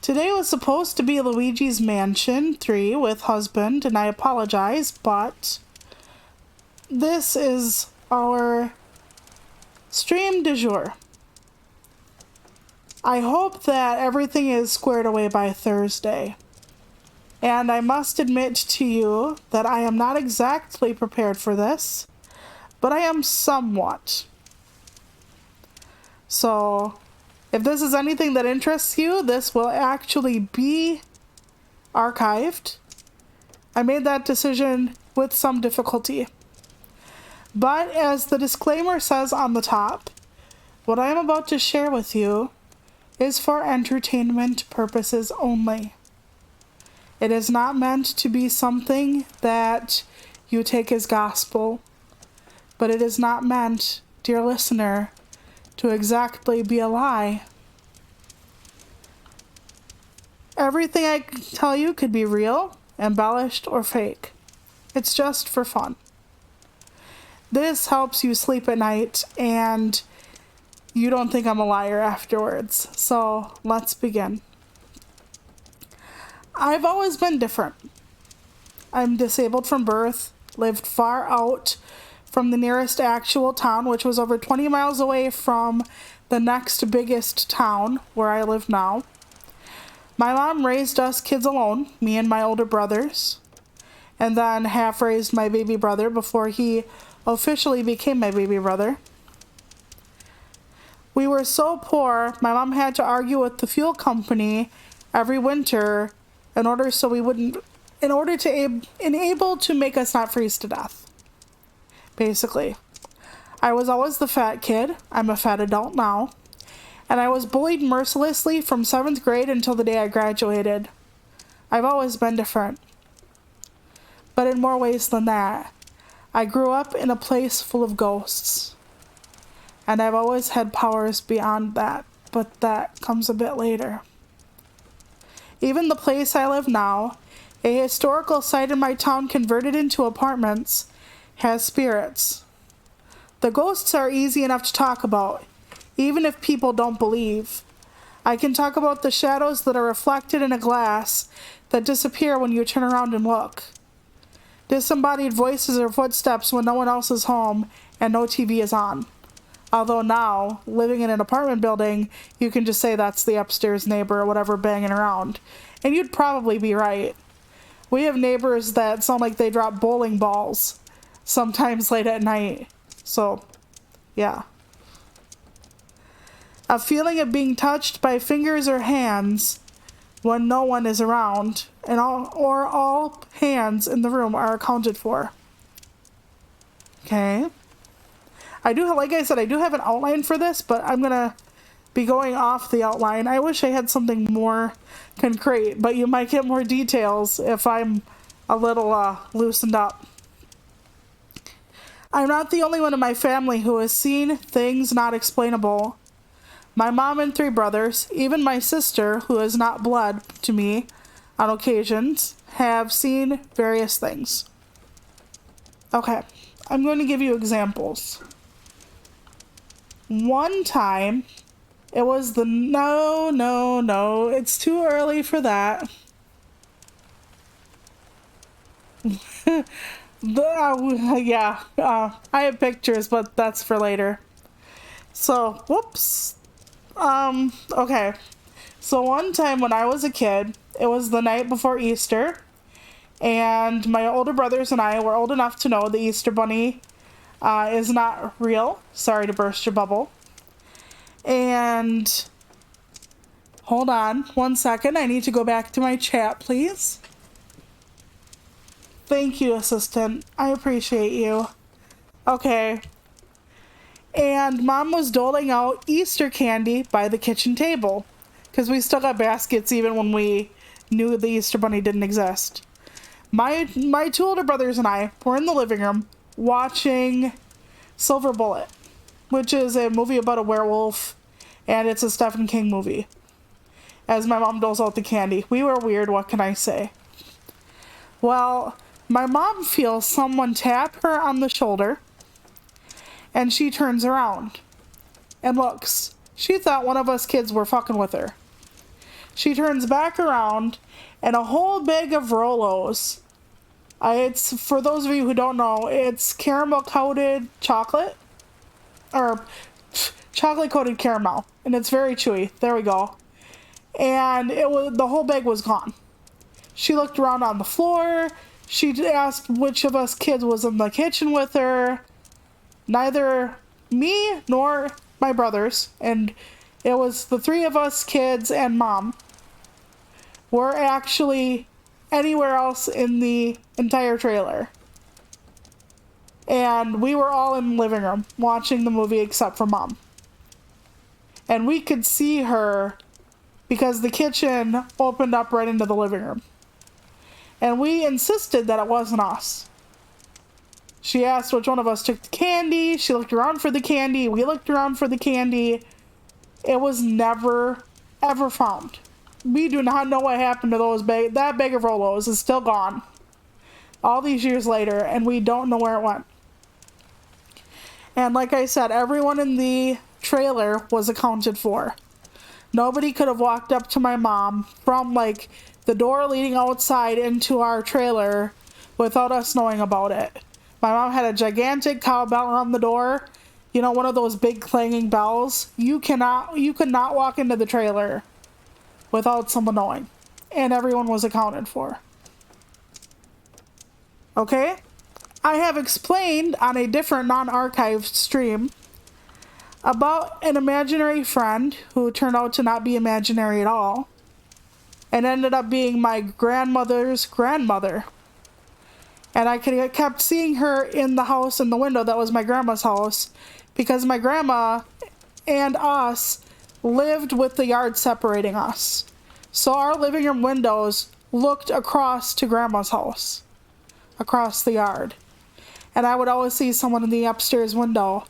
Today was supposed to be Luigi's Mansion 3 with husband, and I apologize, but this is our stream du jour. I hope that everything is squared away by Thursday. And I must admit to you that I am not exactly prepared for this, but I am somewhat. So, if this is anything that interests you, this will actually be archived. I made that decision with some difficulty. But as the disclaimer says on the top, what I am about to share with you is for entertainment purposes only. It is not meant to be something that you take as gospel, but it is not meant, dear listener, to exactly be a lie. Everything I tell you could be real, embellished, or fake. It's just for fun. This helps you sleep at night and you don't think I'm a liar afterwards. So let's begin. I've always been different. I'm disabled from birth, lived far out from the nearest actual town, which was over 20 miles away from the next biggest town where I live now. My mom raised us kids alone, me and my older brothers, and then half raised my baby brother before he officially became my baby brother. We were so poor, my mom had to argue with the fuel company every winter in order to enable to make us not freeze to death. Basically, I was always the fat kid. I'm a fat adult now. And I was bullied mercilessly from 7th grade until the day I graduated. I've always been different. But in more ways than that, I grew up in a place full of ghosts. And I've always had powers beyond that, but that comes a bit later. Even the place I live now, a historical site in my town converted into apartments, has spirits. The ghosts are easy enough to talk about, even if people don't believe. I can talk about the shadows that are reflected in a glass that disappear when you turn around and look. Disembodied voices or footsteps when no one else is home and no TV is on. Although now, living in an apartment building, you can just say that's the upstairs neighbor or whatever banging around. And you'd probably be right. We have neighbors that sound like they drop bowling balls sometimes late at night. So, yeah. A feeling of being touched by fingers or hands when no one is around, and all hands in the room are accounted for. Okay. Like I said, I do have an outline for this, but I'm gonna be going off the outline. I wish I had something more concrete, but you might get more details if I'm a little loosened up. I'm not the only one in my family who has seen things not explainable. My mom and 3 brothers, even my sister, who is not blood to me on occasions, have seen various things. Okay, I'm going to give you examples. One time, it was no, it's too early for that. I have pictures, but that's for later. So, whoops. Okay. So one time when I was a kid, it was the night before Easter, and my older brothers and I were old enough to know the Easter Bunny is not real. Sorry to burst your bubble. And hold on 1 second. I need to go back to my chat, please. Thank you, assistant. I appreciate you. Okay. And Mom was doling out Easter candy by the kitchen table, because we still got baskets even when we knew the Easter Bunny didn't exist. My 2 older brothers and I were in the living room watching Silver Bullet, which is a movie about a werewolf, and it's a Stephen King movie. As my mom doles out the candy. We were weird, what can I say? Well, my mom feels someone tap her on the shoulder, and she turns around and looks. She thought one of us kids were fucking with her. She turns back around and a whole bag of Rolos. It's, for those of you who don't know, it's caramel coated chocolate, or chocolate coated caramel, and it's very chewy. There we go. And the whole bag was gone. She looked around on the floor. She asked which of us kids was in the kitchen with her. Neither me nor my brothers, and it was the three of us kids and mom, were actually anywhere else in the entire trailer. And we were all in the living room watching the movie except for mom. And we could see her because the kitchen opened up right into the living room. And we insisted that it wasn't us. She asked which one of us took the candy. She looked around for the candy. We looked around for the candy. It was never, ever found. We do not know what happened to that bag of Rolos is still gone. All these years later, and we don't know where it went. And like I said, everyone in the trailer was accounted for. Nobody could have walked up to my mom from like the door leading outside into our trailer without us knowing about it. My mom had a gigantic cowbell on the door. You know, one of those big clanging bells. You could not walk into the trailer without someone knowing. And everyone was accounted for. Okay? I have explained on a different non-archived stream about an imaginary friend who turned out to not be imaginary at all and ended up being my grandmother's grandmother. And I kept seeing her in the house in the window that was my grandma's house because my grandma and us lived with the yard separating us. So our living room windows looked across to grandma's house, across the yard. And I would always see someone in the upstairs window.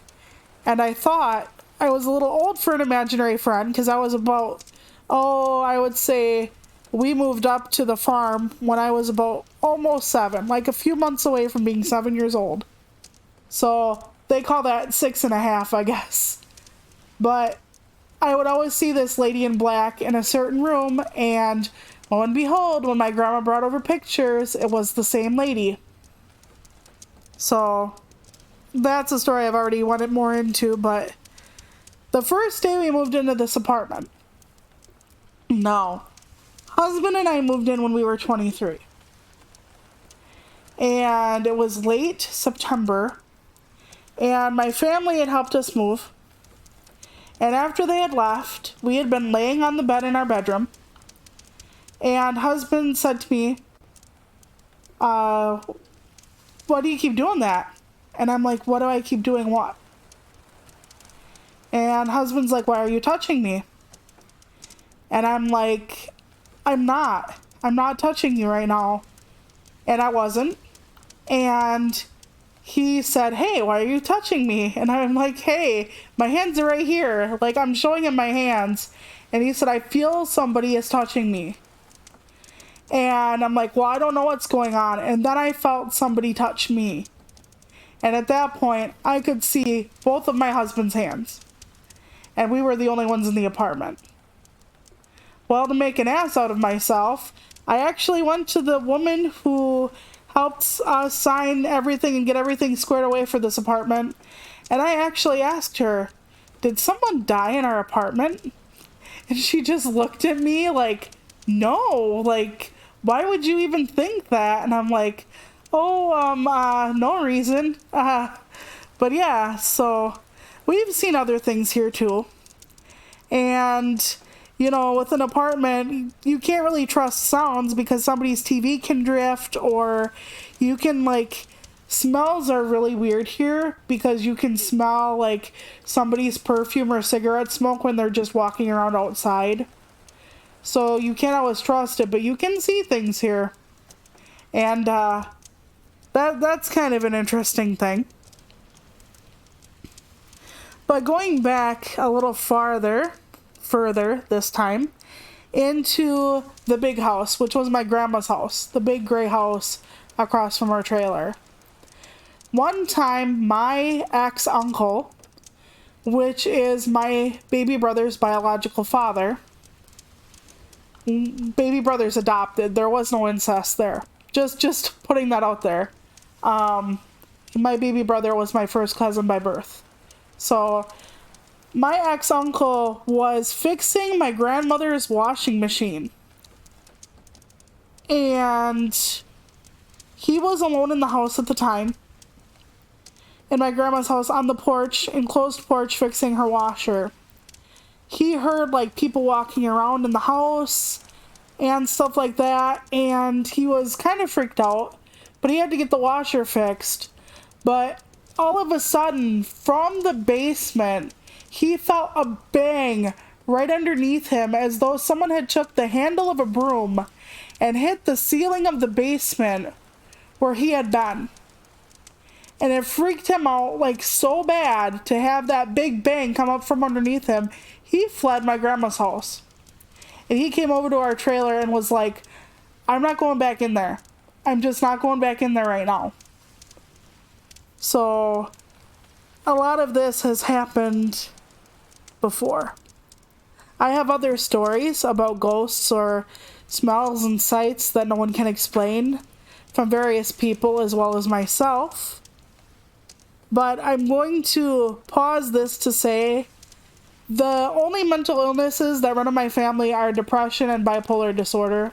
And I thought I was a little old for an imaginary friend because I was about, I would say we moved up to the farm when I was about almost 7, like a few months away from being 7 years old. So they call that 6.5, I guess. But I would always see this lady in black in a certain room, and lo and behold, when my grandma brought over pictures, it was the same lady. So that's a story I've already went more into, but the first day we moved into this apartment, no, husband and I moved in when we were 23. And it was late September, and my family had helped us move. And after they had left, we had been laying on the bed in our bedroom, and husband said to me, why do you keep doing that? And I'm like, what do I keep doing what? And husband's like, why are you touching me? And I'm like, I'm not touching you right now. And I wasn't. And he said, hey, why are you touching me? And I'm like, hey, my hands are right here. Like, I'm showing him my hands. And he said, I feel somebody is touching me. And I'm like, well, I don't know what's going on. And then I felt somebody touch me. And at that point, I could see both of my husband's hands. And we were the only ones in the apartment. Well, to make an ass out of myself, I actually went to the woman who helped us sign everything and get everything squared away for this apartment. And I actually asked her, did someone die in our apartment? And she just looked at me like, no, like, why would you even think that? And I'm like, no reason. But yeah, so we've seen other things here too. And, you know, with an apartment, you can't really trust sounds because somebody's TV can drift, or you can, like, smells are really weird here because you can smell, like, somebody's perfume or cigarette smoke when they're just walking around outside. So you can't always trust it, but you can see things here. And, that's kind of an interesting thing. But going back a little further this time, into the big house, which was my grandma's house, the big gray house across from our trailer. One time, my ex-uncle, which is my baby brother's biological father, baby brother's adopted. There was no incest there. Just putting that out there. My baby brother was my first cousin by birth. So my ex-uncle was fixing my grandmother's washing machine. And he was alone in the house at the time. In my grandma's house on the porch, enclosed porch, fixing her washer. He heard like people walking around in the house and stuff like that, and he was kind of freaked out, but he had to get the washer fixed. But all of a sudden, from the basement, he felt a bang right underneath him, as though someone had took the handle of a broom and hit the ceiling of the basement where he had been. And it freaked him out like so bad to have that big bang come up from underneath him. He fled my grandma's house. And he came over to our trailer and was like, I'm not going back in there. I'm just not going back in there right now. So a lot of this has happened before. I have other stories about ghosts or smells and sights that no one can explain from various people as well as myself. But I'm going to pause this to say the only mental illnesses that run in my family are depression and bipolar disorder.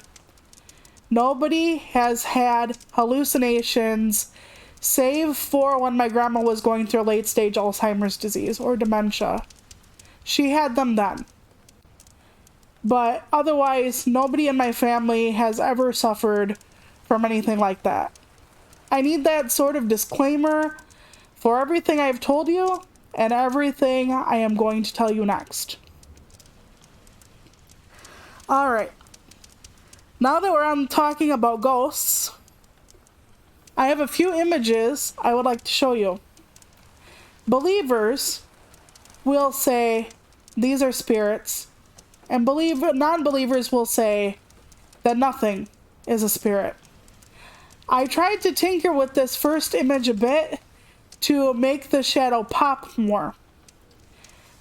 Nobody has had hallucinations save for when my grandma was going through late stage Alzheimer's disease or dementia. She had them then. But otherwise, nobody in my family has ever suffered from anything like that. I need that sort of disclaimer for everything I've told you and everything I am going to tell you next. Alright. Now that we're on talking about ghosts, I have a few images I would like to show you. Believers will say these are spirits, and non-believers will say that nothing is a spirit. I tried to tinker with this first image a bit to make the shadow pop more.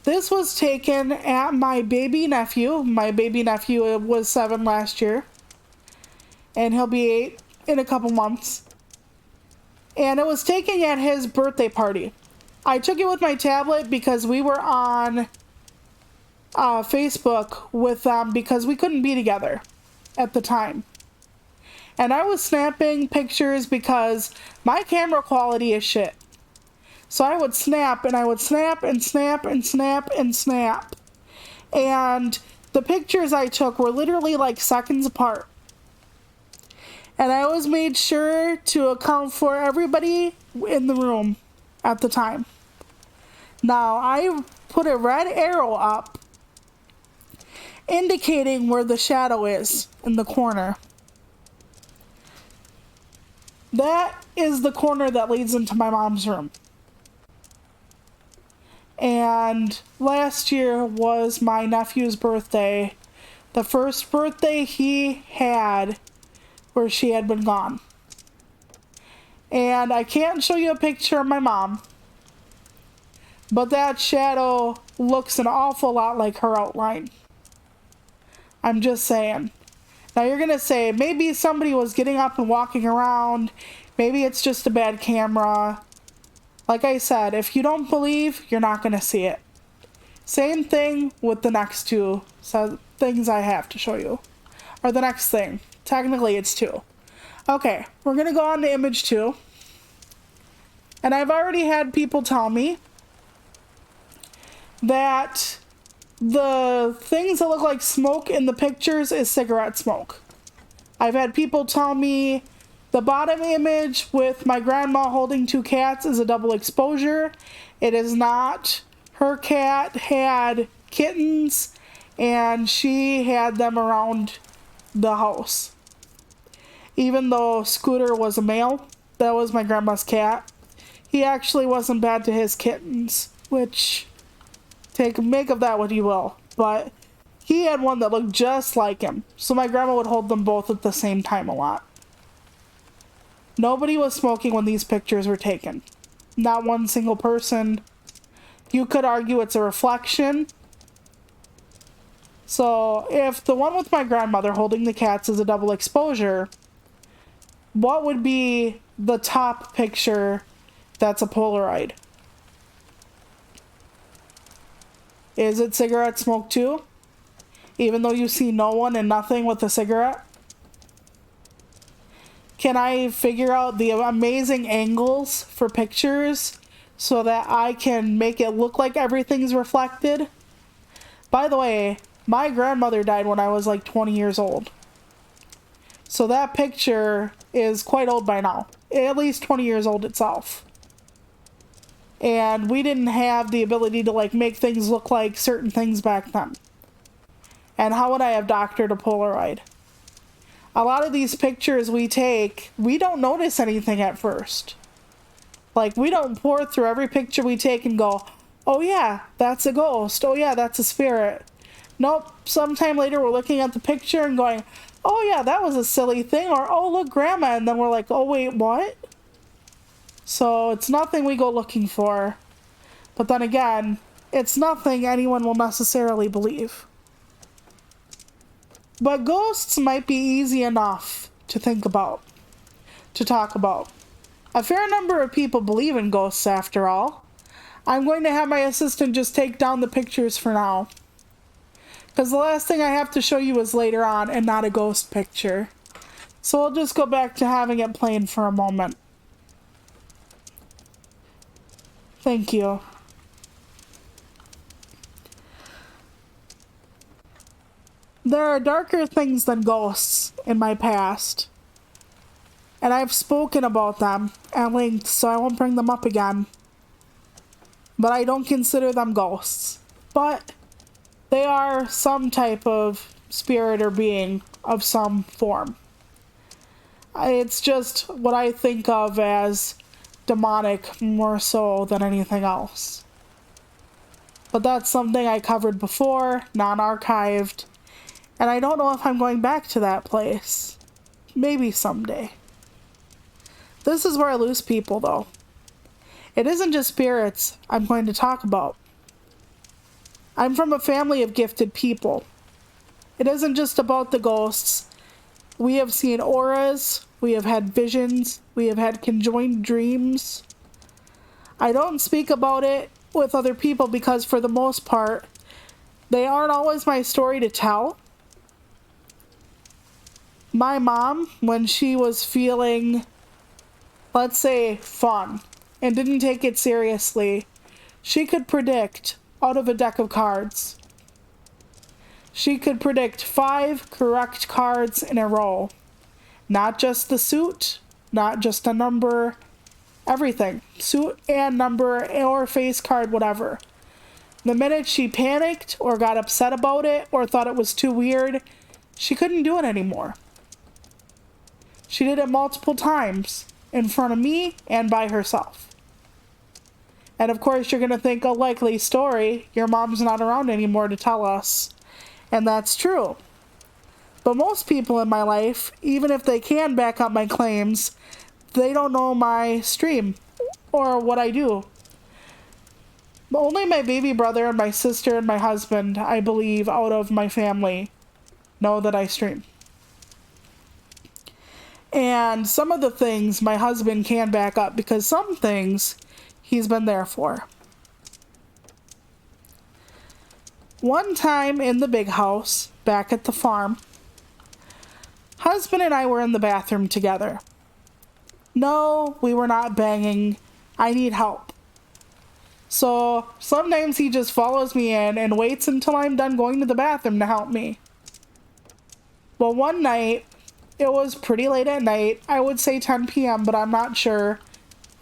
This was taken at my baby nephew. My baby nephew was 7 last year, and he'll be 8 in a couple months. And it was taken at his birthday party. I took it with my tablet because we were on Facebook with them because we couldn't be together at the time. And I was snapping pictures because my camera quality is shit. So I would snap and I would snap and snap and snap and snap. And the pictures I took were literally like seconds apart. And I always made sure to account for everybody in the room at the time. Now, I put a red arrow up indicating where the shadow is in the corner. That is the corner that leads into my mom's room. And last year was my nephew's birthday. The first birthday he had where she had been gone. And I can't show you a picture of my mom, but that shadow looks an awful lot like her outline. I'm just saying. Now you're going to say, maybe somebody was getting up and walking around. Maybe it's just a bad camera. Like I said, if you don't believe, you're not going to see it. Same thing with the next two things I have to show you. Or the next thing. Technically, it's 2. Okay, we're going to go on to image 2. And I've already had people tell me that the things that look like smoke in the pictures is cigarette smoke. I've had people tell me the bottom image with my grandma holding 2 cats is a double exposure. It is not. Her cat had kittens and she had them around the house. Even though Scooter was a male, that was my grandma's cat. He actually wasn't bad to his kittens, which make of that what you will. But he had one that looked just like him, so my grandma would hold them both at the same time a lot. Nobody was smoking when these pictures were taken. Not one single person. You could argue it's a reflection. So if the one with my grandmother holding the cats is a double exposure, what would be the top picture that's a Polaroid? Is it cigarette smoke too? Even though you see no one and nothing with a cigarette? Can I figure out the amazing angles for pictures so that I can make it look like everything's reflected? By the way, my grandmother died when I was like 20 years old. So that picture is quite old by now. At least 20 years old itself. And we didn't have the ability to like make things look like certain things back then. And how would I have doctored a Polaroid? A lot of these pictures we take, we don't notice anything at first. Like, we don't pour through every picture we take and go, oh yeah, that's a ghost. Oh yeah, that's a spirit. Nope, sometime later we're looking at the picture and going, oh yeah, that was a silly thing. Or, oh, look, grandma. And then we're like, oh wait, what? So it's nothing we go looking for. But then again, it's nothing anyone will necessarily believe. But ghosts might be easy enough to think about, to talk about. A fair number of people believe in ghosts after all. I'm going to have my assistant just take down the pictures for now. Because the last thing I have to show you is later on and not a ghost picture. So we'll just go back to having it playing for a moment. Thank you. There are darker things than ghosts in my past. And I've spoken about them at length, so I won't bring them up again. But I don't consider them ghosts. But they are some type of spirit or being of some form. It's just what I think of as demonic more so than anything else. But that's something I covered before, non-archived. And I don't know if I'm going back to that place. Maybe someday. This is where I lose people, though. It isn't just spirits I'm going to talk about. I'm from a family of gifted people. It isn't just about the ghosts. We have seen auras, we have had visions, we have had conjoined dreams. I don't speak about it with other people because for the most part, they aren't always my story to tell. My mom, when she was feeling, let's say, fun, and didn't take it seriously, she could predict out of a deck of cards. She could predict 5 correct cards in a row. Not just the suit, not just a number, everything. Suit and number or face card, whatever. The minute she panicked or got upset about it or thought it was too weird, she couldn't do it anymore. She did it multiple times in front of me and by herself. And of course, you're going to think a likely story. Your mom's not around anymore to tell us. And that's true. But most people in my life, even if they can back up my claims, they don't know my stream or what I do. But only my baby brother and my sister and my husband, I believe, out of my family, know that I stream. And some of the things my husband can back up because some things he's been there for. One time in the big house, back at the farm, husband and I were in the bathroom together. No, we were not banging. I need help. So sometimes he just follows me in and waits until I'm done going to the bathroom to help me. Well, one night, it was pretty late at night. I would say 10 p.m., but I'm not sure.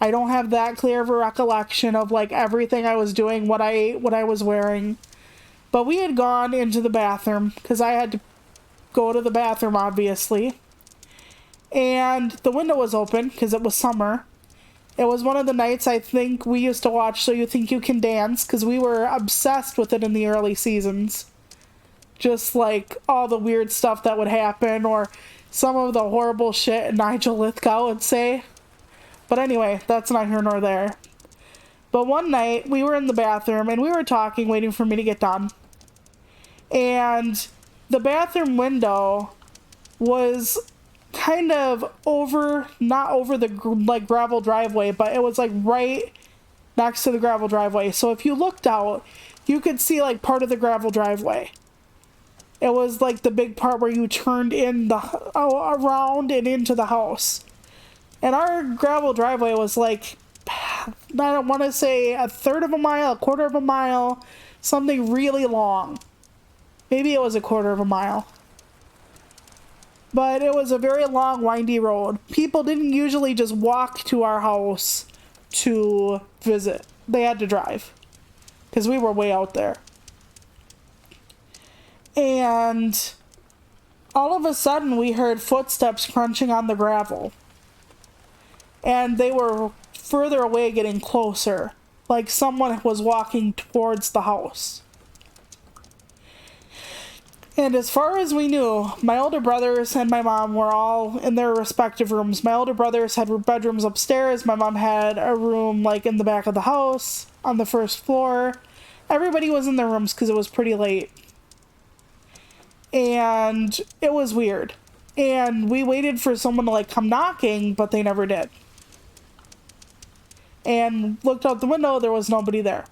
I don't have that clear of a recollection of like everything I was doing, what I ate, what I was wearing. But we had gone into the bathroom because I had to go to the bathroom, obviously. And the window was open because it was summer. It was one of the nights I think we used to watch So You Think You Can Dance because we were obsessed with it in the early seasons. Just like all the weird stuff that would happen or some of the horrible shit Nigel Lithgow would say. But anyway, that's not here nor there. But one night, we were in the bathroom, and we were talking, waiting for me to get done. And the bathroom window was kind of over, not over the like gravel driveway, but it was like right next to the gravel driveway. So if you looked out, you could see like part of the gravel driveway. It was like the big part where you turned in the around and into the house. And our gravel driveway was like, I don't want to say a third of a mile, a quarter of a mile, something really long. Maybe it was a quarter of a mile. But it was a very long, windy road. People didn't usually just walk to our house to visit. They had to drive. Because we were way out there. And all of a sudden we heard footsteps crunching on the gravel. And they were further away, getting closer. Like someone was walking towards the house. And as far as we knew, my older brothers and my mom were all in their respective rooms. My older brothers had bedrooms upstairs. My mom had a room like in the back of the house on the first floor. Everybody was in their rooms because it was pretty late. And it was weird. And we waited for someone to like come knocking, but they never did. And looked out the window, there was nobody there.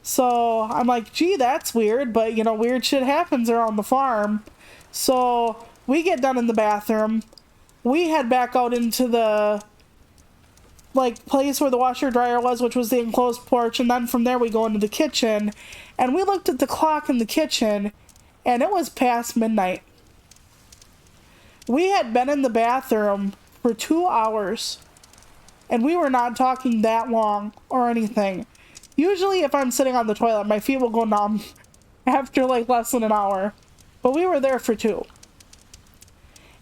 So I'm like, gee, that's weird, but you know, weird shit happens around the farm. So we get done in the bathroom. We head back out into the like place where the washer dryer was, which was the enclosed porch, and then from there we go into the kitchen. And we looked at the clock in the kitchen, and it was past midnight. We had been in the bathroom for 2 hours, and we were not talking that long or anything. Usually if I'm sitting on the toilet, my feet will go numb after like less than an hour. But we were there for 2.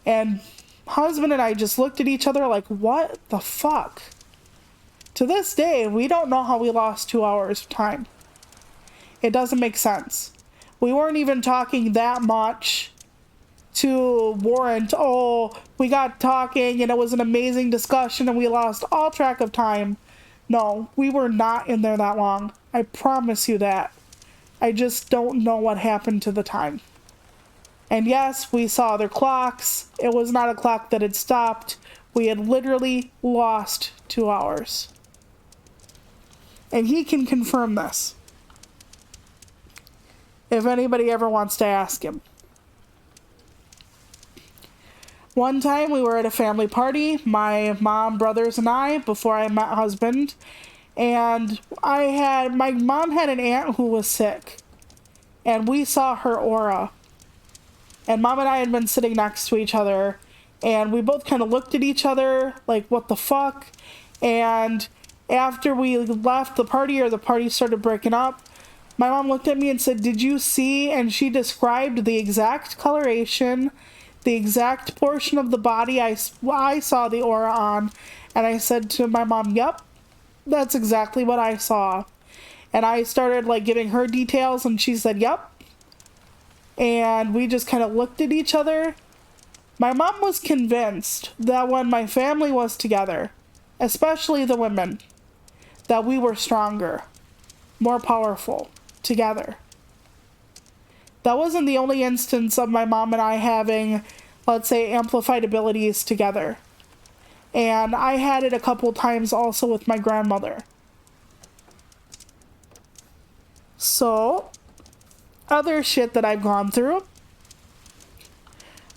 And husband and I just looked at each other like, what the fuck? To this day, we don't know how we lost 2 hours of time. It doesn't make sense. We weren't even talking that much to warrant, oh, we got talking and it was an amazing discussion and we lost all track of time. No, we were not in there that long. I promise you that. I just don't know what happened to the time. And yes, we saw other clocks. It was not a clock that had stopped. We had literally lost 2 hours. And he can confirm this. If anybody ever wants to ask him. One time we were at a family party, my mom, brothers, and I, before I met husband, and my mom had an aunt who was sick, and we saw her aura. And mom and I had been sitting next to each other, and we both kind of looked at each other, like, what the fuck? And after we left the party, or the party started breaking up, my mom looked at me and said, did you see? And she described the exact coloration, the exact portion of the body I saw the aura on. And I said to my mom, yep, that's exactly what I saw. And I started like giving her details and she said, yep. And we just kind of looked at each other. My mom was convinced that when my family was together, especially the women, that we were stronger, more powerful together. That wasn't the only instance of my mom and I having, let's say, amplified abilities together. And I had it a couple times also with my grandmother. So, other shit that I've gone through.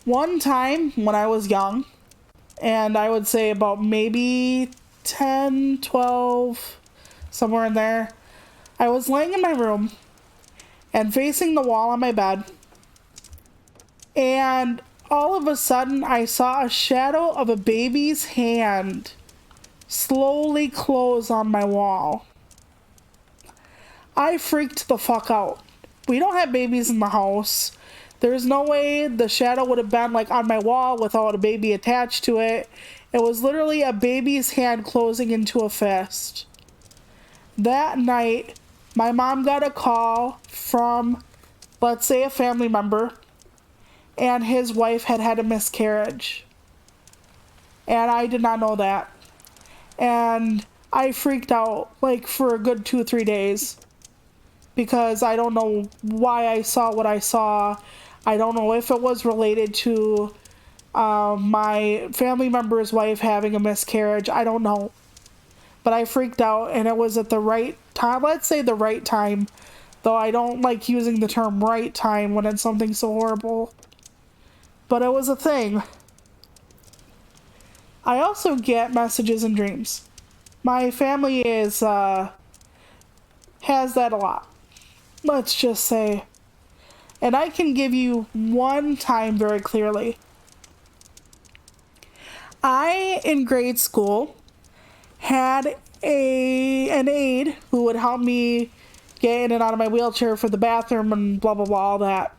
One time when I was young, and I would say about maybe 10, 12, somewhere in there, I was laying in my room and facing the wall on my bed, and all of a sudden I saw a shadow of a baby's hand slowly close on my wall. I freaked the fuck out. We don't have babies in the house. There's no way the shadow would have been like on my wall without a baby attached to it. It was literally a baby's hand closing into a fist. That night, my mom got a call from, let's say, a family member, and his wife had had a miscarriage. And I did not know that. And I freaked out, like, for a good 2 or 3 days. because I don't know why I saw what I saw. I don't know if it was related to my family member's wife having a miscarriage. I don't know. But I freaked out, and it was at the right time. Let's say the right time, though I don't like using the term right time when it's something so horrible. But it was a thing. I also get messages in dreams. My family has that a lot. Let's just say. And I can give you one time very clearly. I, in grade school, had an aide who would help me get in and out of my wheelchair for the bathroom and blah, blah, blah, all that.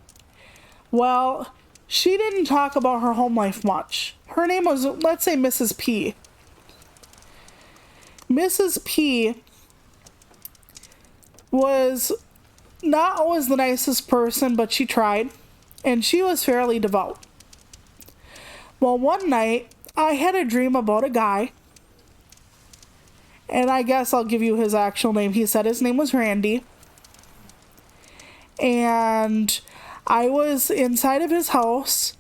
Well, she didn't talk about her home life much. Her name was, let's say, Mrs. P. Mrs. P was not always the nicest person, but she tried, and she was fairly devout. Well, one night, I had a dream about a guy, and I guess I'll give you his actual name. He said his name was Randy, and I was inside of his house,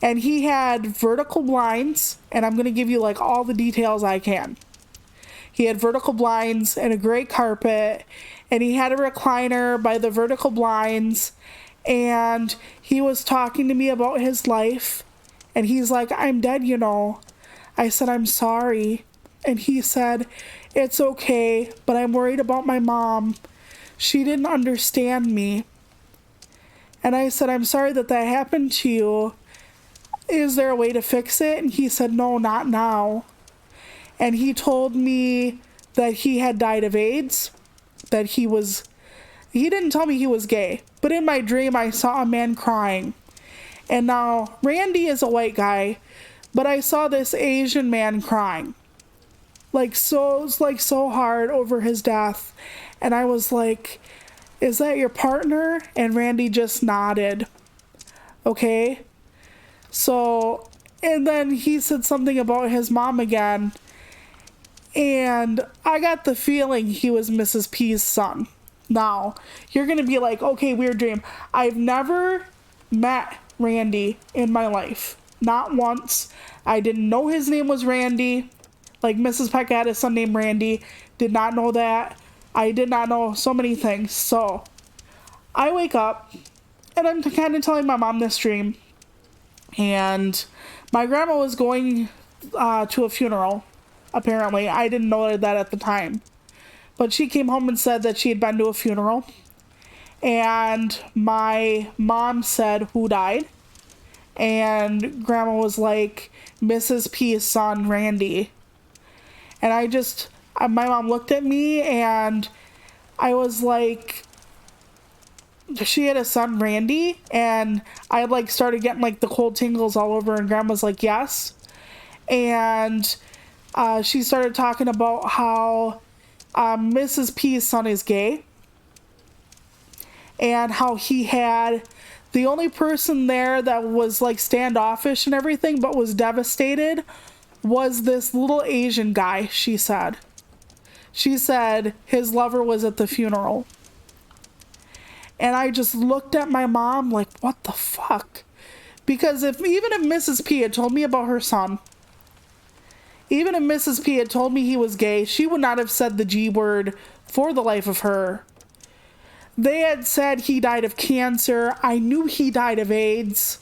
and he had vertical blinds, and I'm going to give you like all the details I can. He had vertical blinds and a gray carpet, and he had a recliner by the vertical blinds, and he was talking to me about his life, and he's like, I'm dead, you know. I said, I'm sorry. And he said, it's okay, but I'm worried about my mom. She didn't understand me. And I said, I'm sorry that happened to you. Is there a way to fix it? And he said, no, not now. And he told me that he had died of AIDS, that he didn't tell me he was gay, but in my dream I saw a man crying. And now Randy is a white guy, but I saw this Asian man crying. So hard over his death. And I was like, is that your partner? And Randy just nodded. Okay. So, and then he said something about his mom again. And I got the feeling he was Mrs. P's son. Now, you're going to be like, okay, weird dream. I've never met Randy in my life. Not once. I didn't know his name was Randy. Like, Mrs. Peck had a son named Randy. Did not know that. I did not know so many things. So, I wake up, and I'm kind of telling my mom this dream. And my grandma was going to a funeral, apparently. I didn't know that at the time. But she came home and said that she had been to a funeral. And my mom said, who died? And grandma was like, Mrs. P's son, Randy. And my mom looked at me, and I was like, she had a son, Randy, and I started getting the cold tingles all over, and grandma's like, yes. And she started talking about how Mrs. P's son is gay, and how he had the only person there that was standoffish and everything, but was devastated, was this little Asian guy, she said. She said his lover was at the funeral. And I just looked at my mom like, what the fuck? Because even if Mrs. P had told me about her son, even if Mrs. P had told me he was gay, she would not have said the G word for the life of her. They had said he died of cancer. I knew he died of AIDS.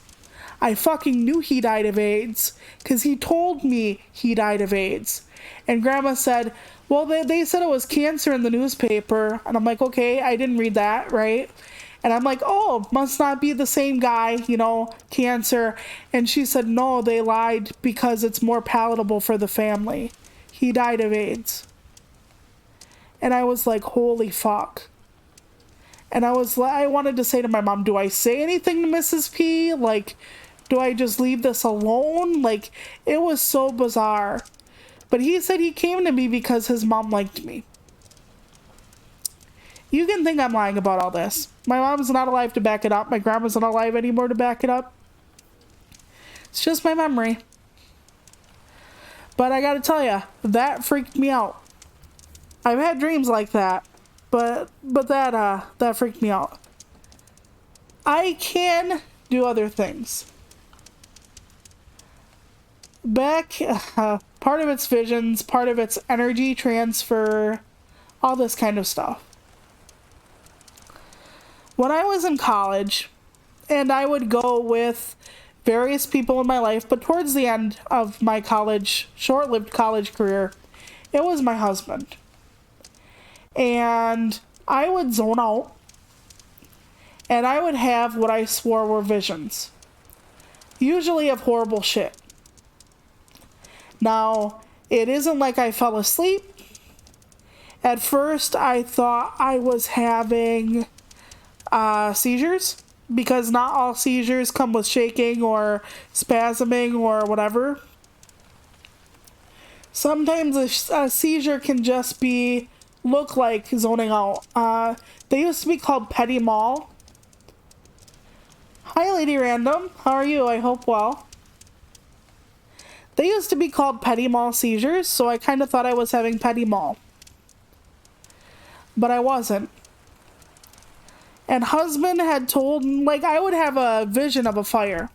I fucking knew he died of AIDS because he told me he died of AIDS. And grandma said, well, they said it was cancer in the newspaper. And I'm like, okay, I didn't read that, right? And I'm like, oh, must not be the same guy, cancer. And she said, no, they lied because it's more palatable for the family. He died of AIDS. And I was like, holy fuck. And I wanted to say to my mom, do I say anything to Mrs. P? Do I just leave this alone? It was so bizarre. But he said he came to me because his mom liked me. You can think I'm lying about all this. My mom's not alive to back it up. My grandma's not alive anymore to back it up. It's just my memory. But I gotta tell you, that freaked me out. I've had dreams like that. But that freaked me out. I can do other things. Back, part of it's visions, part of it's energy transfer, all this kind of stuff. When I was in college, and I would go with various people in my life, but towards the end of my short-lived college career, it was my husband. And I would zone out, and I would have what I swore were visions, usually of horrible shit. Now, it isn't like I fell asleep. At first, I thought I was having seizures, because not all seizures come with shaking or spasming or whatever. Sometimes a seizure can just look like zoning out. They used to be called petit mal. Hi, Lady Random. How are you? I hope well. They used to be called petit mal seizures, so I kind of thought I was having petit mal. But I wasn't. And husband had told, like, I would have a vision of a fire.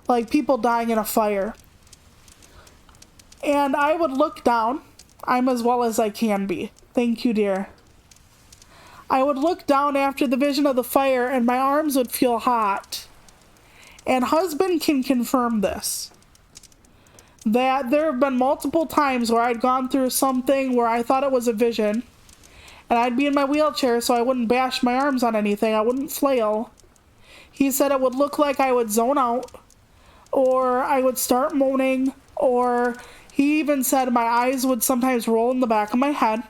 Like people dying in a fire. And I would look down. I'm as well as I can be. Thank you, dear. I would look down after the vision of the fire and my arms would feel hot. And husband can confirm this. That there have been multiple times where I'd gone through something where I thought it was a vision. And I'd be in my wheelchair so I wouldn't bash my arms on anything. I wouldn't flail. He said it would look like I would zone out. Or I would start moaning. Or he even said my eyes would sometimes roll in the back of my head.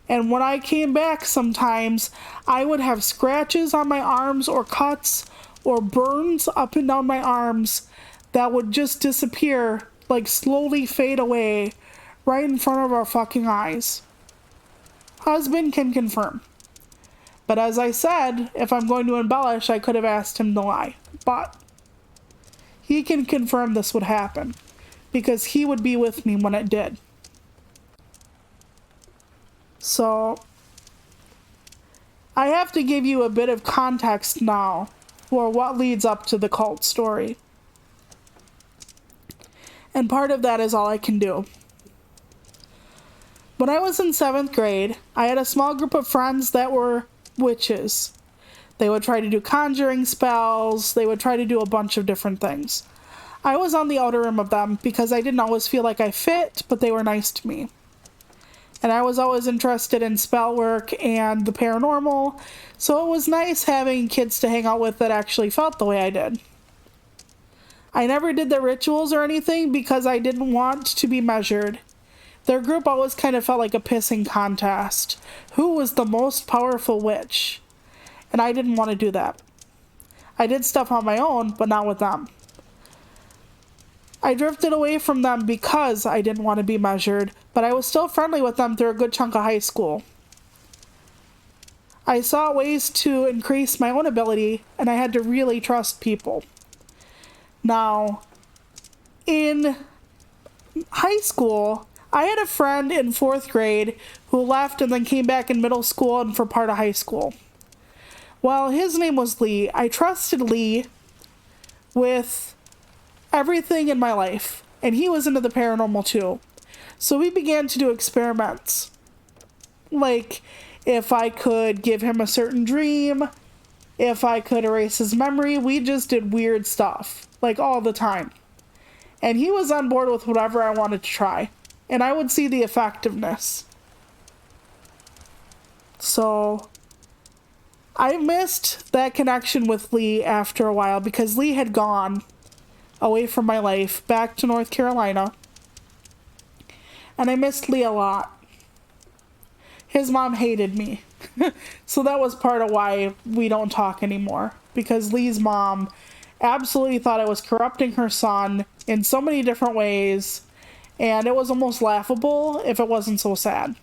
And when I came back sometimes, I would have scratches on my arms or cuts or burns up and down my arms that would just disappear, like slowly fade away right in front of our fucking eyes. Husband can confirm. But as I said, if I'm going to embellish, I could have asked him to lie. But he can confirm this would happen because he would be with me when it did. So I have to give you a bit of context now for what leads up to the cult story. And part of that is all I can do. When I was in 7th grade, I had a small group of friends that were witches. They would try to do conjuring spells. They would try to do a bunch of different things. I was on the outer rim of them because I didn't always feel like I fit, but they were nice to me. And I was always interested in spell work and the paranormal, so it was nice having kids to hang out with that actually felt the way I did. I never did the rituals or anything because I didn't want to be measured. Their group always kind of felt like a pissing contest. Who was the most powerful witch? And I didn't want to do that. I did stuff on my own, but not with them. I drifted away from them because I didn't want to be measured, but I was still friendly with them through a good chunk of high school. I saw ways to increase my own ability, and I had to really trust people. Now, in high school, I had a friend in 4th grade who left and then came back in middle school and for part of high school. Well, his name was Lee. I trusted Lee with everything in my life, and he was into the paranormal too. So we began to do experiments. Like, if I could give him a certain dream, if I could erase his memory, we just did weird stuff, like all the time. And he was on board with whatever I wanted to try. And I would see the effectiveness. So I missed that connection with Lee after a while because Lee had gone away from my life back to North Carolina. And I missed Lee a lot. His mom hated me. So that was part of why we don't talk anymore. Because Lee's mom absolutely thought I was corrupting her son in so many different ways. And it was almost laughable if it wasn't so sad.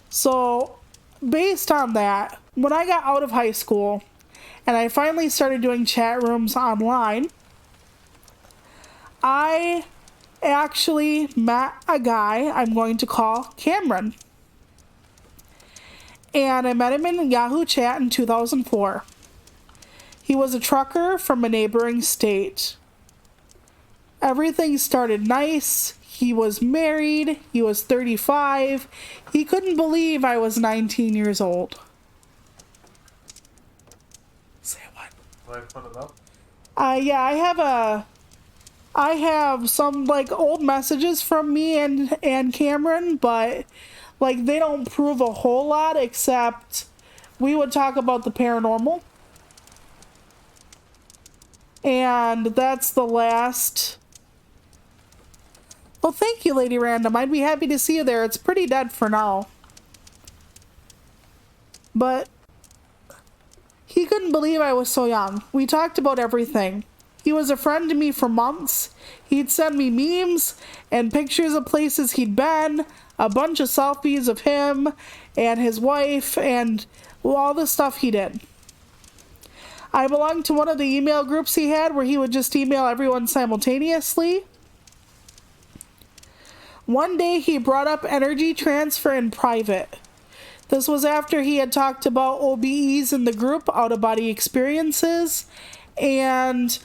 So, based on that, when I got out of high school and I finally started doing chat rooms online, I actually met a guy I'm going to call Cameron. And I met him in Yahoo Chat in 2004. He was a trucker from a neighboring state. Everything started nice. He was married. He was 35. He couldn't believe I was 19 years old. Say what? Will I put it up? Yeah, I have some like old messages from me and Cameron, but like they don't prove a whole lot, except we would talk about the paranormal. And that's the last. Well, thank you, Lady Random. I'd be happy to see you there. It's pretty dead for now. But he couldn't believe I was so young. We talked about everything. He was a friend to me for months. He'd send me memes and pictures of places he'd been, a bunch of selfies of him and his wife, and all the stuff he did. I belonged to one of the email groups he had where he would just email everyone simultaneously. One day he brought up energy transfer in private. This was after he had talked about OBEs in the group, out-of-body experiences, and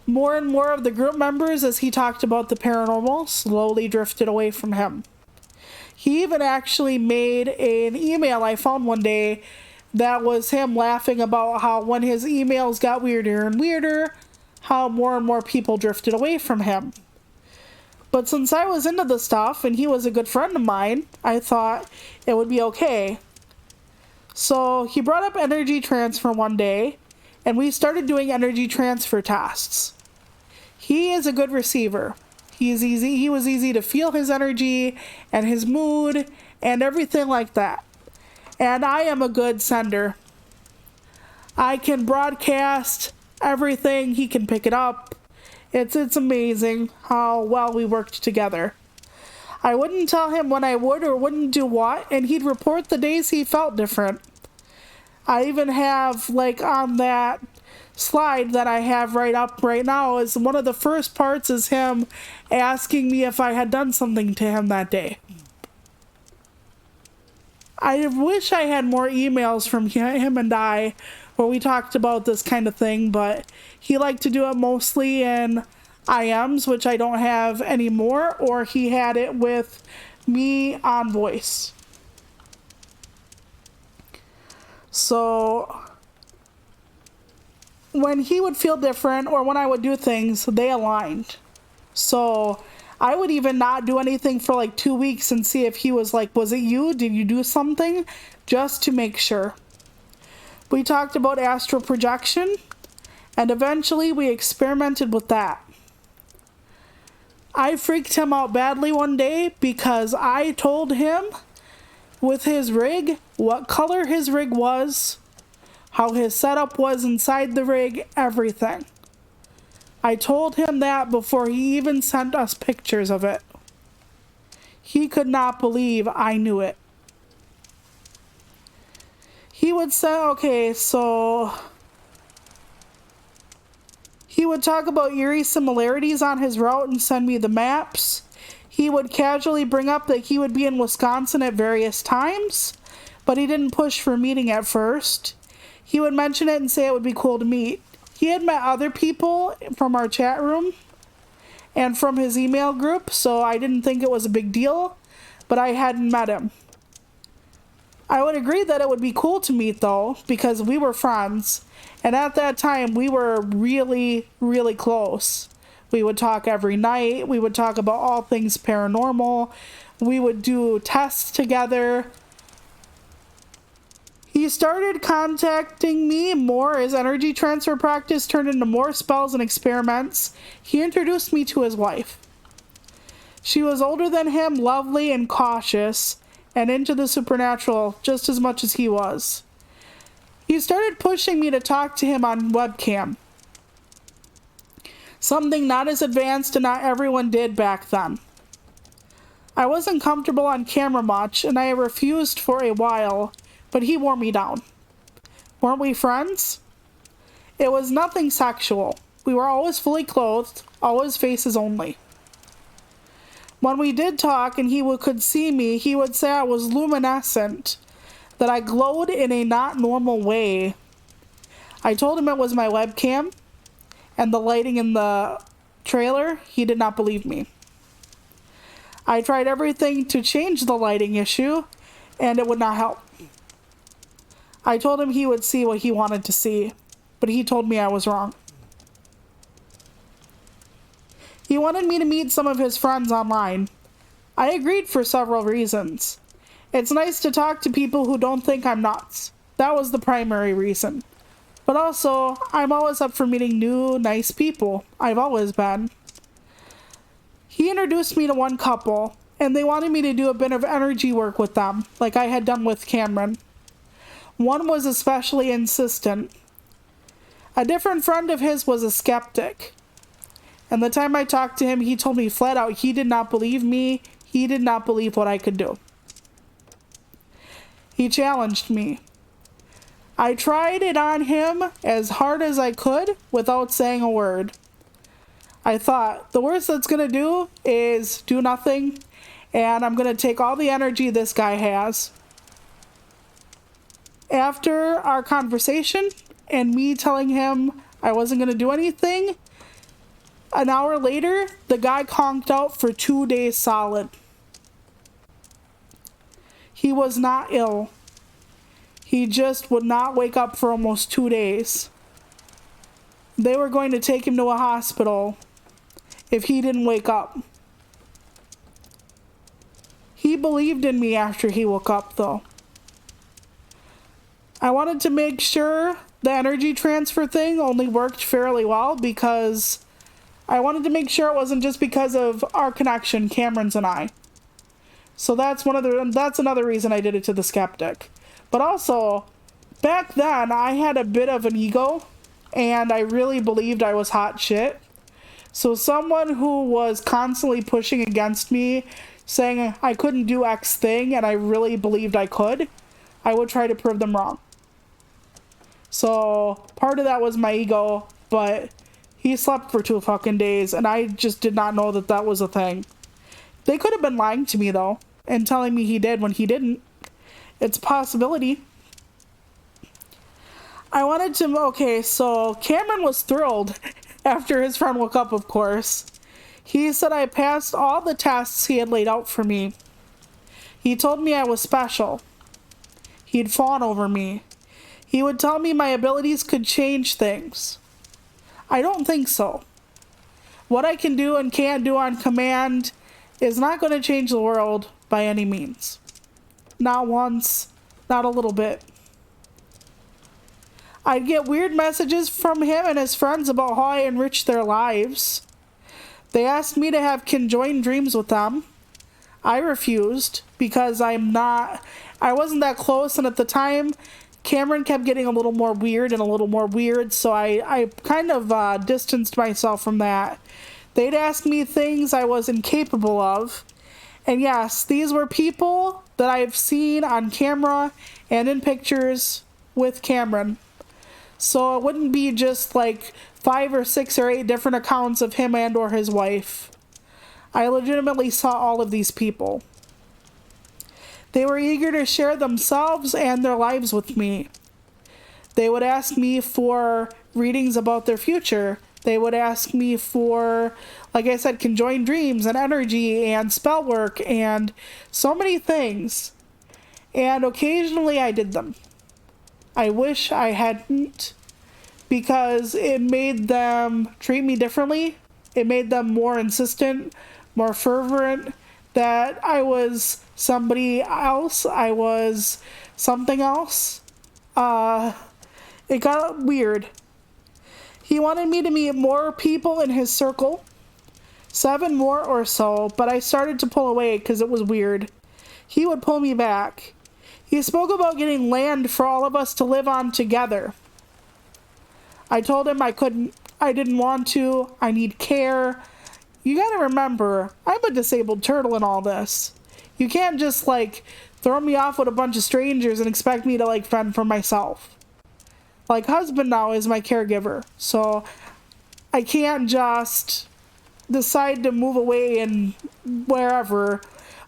more of the group members, as he talked about the paranormal, slowly drifted away from him. He even actually made an email I found one day that was him laughing about how when his emails got weirder and weirder, how more and more people drifted away from him. But since I was into the stuff and he was a good friend of mine, I thought it would be okay. So he brought up energy transfer one day, and we started doing energy transfer tests. He is a good receiver. He was easy to feel his energy and his mood and everything like that. And I am a good sender. I can broadcast everything. He can pick it up. It's amazing how well we worked together. I wouldn't tell him when I would or wouldn't do what, and he'd report the days he felt different. I even have, like, on that slide that I have right up right now, is one of the first parts is him asking me if I had done something to him that day. I wish I had more emails from him and I where we talked about this kind of thing, but he liked to do it mostly in IMs, which I don't have anymore, or he had it with me on voice. So when he would feel different or when I would do things, they aligned. So I would even not do anything for like 2 weeks and see if he was like, was it you? Did you do something? Just to make sure. We talked about astral projection, and eventually we experimented with that. I freaked him out badly one day because I told him with his rig what color his rig was, how his setup was inside the rig, everything. I told him that before he even sent us pictures of it. He could not believe I knew it. He would say, okay, so he would talk about eerie similarities on his route and send me the maps. He would casually bring up that he would be in Wisconsin at various times, but he didn't push for a meeting at first. He would mention it and say it would be cool to meet. He had met other people from our chat room and from his email group, so I didn't think it was a big deal, but I hadn't met him. I would agree that it would be cool to meet, though, because we were friends, and at that time, we were really, really close. We would talk every night. We would talk about all things paranormal. We would do tests together. He started contacting me more as energy transfer practice turned into more spells and experiments. He introduced me to his wife. She was older than him, lovely and cautious, and into the supernatural just as much as he was. He started pushing me to talk to him on webcam. Something not as advanced and not everyone did back then. I wasn't comfortable on camera much, and I refused for a while, but he wore me down. Weren't we friends? It was nothing sexual. We were always fully clothed, always faces only. When we did talk and could see me, he would say I was luminescent, that I glowed in a not normal way. I told him it was my webcam and the lighting in the trailer. He did not believe me. I tried everything to change the lighting issue, and it would not help. I told him he would see what he wanted to see, but he told me I was wrong. He wanted me to meet some of his friends online. I agreed for several reasons. It's nice to talk to people who don't think I'm nuts. That was the primary reason. But also, I'm always up for meeting new, nice people. I've always been. He introduced me to one couple, and they wanted me to do a bit of energy work with them, like I had done with Cameron. One was especially insistent. A different friend of his was a skeptic. And the time I talked to him, he told me flat out he did not believe me. He did not believe what I could do. He challenged me. I tried it on him as hard as I could without saying a word. I thought, the worst that's going to do is do nothing, and I'm going to take all the energy this guy has. After our conversation and me telling him I wasn't going to do anything, an hour later, the guy conked out for 2 days solid. He was not ill. He just would not wake up for almost 2 days. They were going to take him to a hospital if he didn't wake up. He believed in me after he woke up, though. I wanted to make sure the energy transfer thing only worked fairly well because I wanted to make sure it wasn't just because of our connection, Cameron's and I. So that's another reason I did it to the skeptic. But also, back then, I had a bit of an ego, and I really believed I was hot shit. So someone who was constantly pushing against me, saying I couldn't do X thing, and I really believed I could, I would try to prove them wrong. So part of that was my ego, but he slept for 2 fucking days, and I just did not know that that was a thing. They could have been lying to me, though, and telling me he did when he didn't. It's a possibility. So Cameron was thrilled after his friend woke up, of course. He said I passed all the tests he had laid out for me. He told me I was special. He'd fawn over me. He would tell me my abilities could change things. I don't think so. What I can do and can't do on command is not going to change the world by any means. Not once, not a little bit. I'd get weird messages from him and his friends about how I enriched their lives. They asked me to have conjoined dreams with them. I refused because I wasn't that close, and at the time, Cameron kept getting a little more weird, so I kind of distanced myself from that. They'd ask me things I was incapable of. And yes, these were people that I've seen on camera and in pictures with Cameron. So it wouldn't be just like 5 or 6 or 8 different accounts of him and or his wife. I legitimately saw all of these people. They were eager to share themselves and their lives with me. They would ask me for readings about their future. They would ask me for, like I said, conjoined dreams and energy and spell work and so many things. And occasionally I did them. I wish I hadn't, because it made them treat me differently. It made them more insistent, more fervent, that I was somebody else. I was something else. It got weird. He wanted me to meet more people in his circle, 7 more or so, but I started to pull away because it was weird. He would pull me back. He spoke about getting land for all of us to live on together. I told him I couldn't, I didn't want to, I need care. You gotta remember, I'm a disabled turtle in all this. You can't just, throw me off with a bunch of strangers and expect me to, fend for myself. Husband now is my caregiver, so I can't just decide to move away and wherever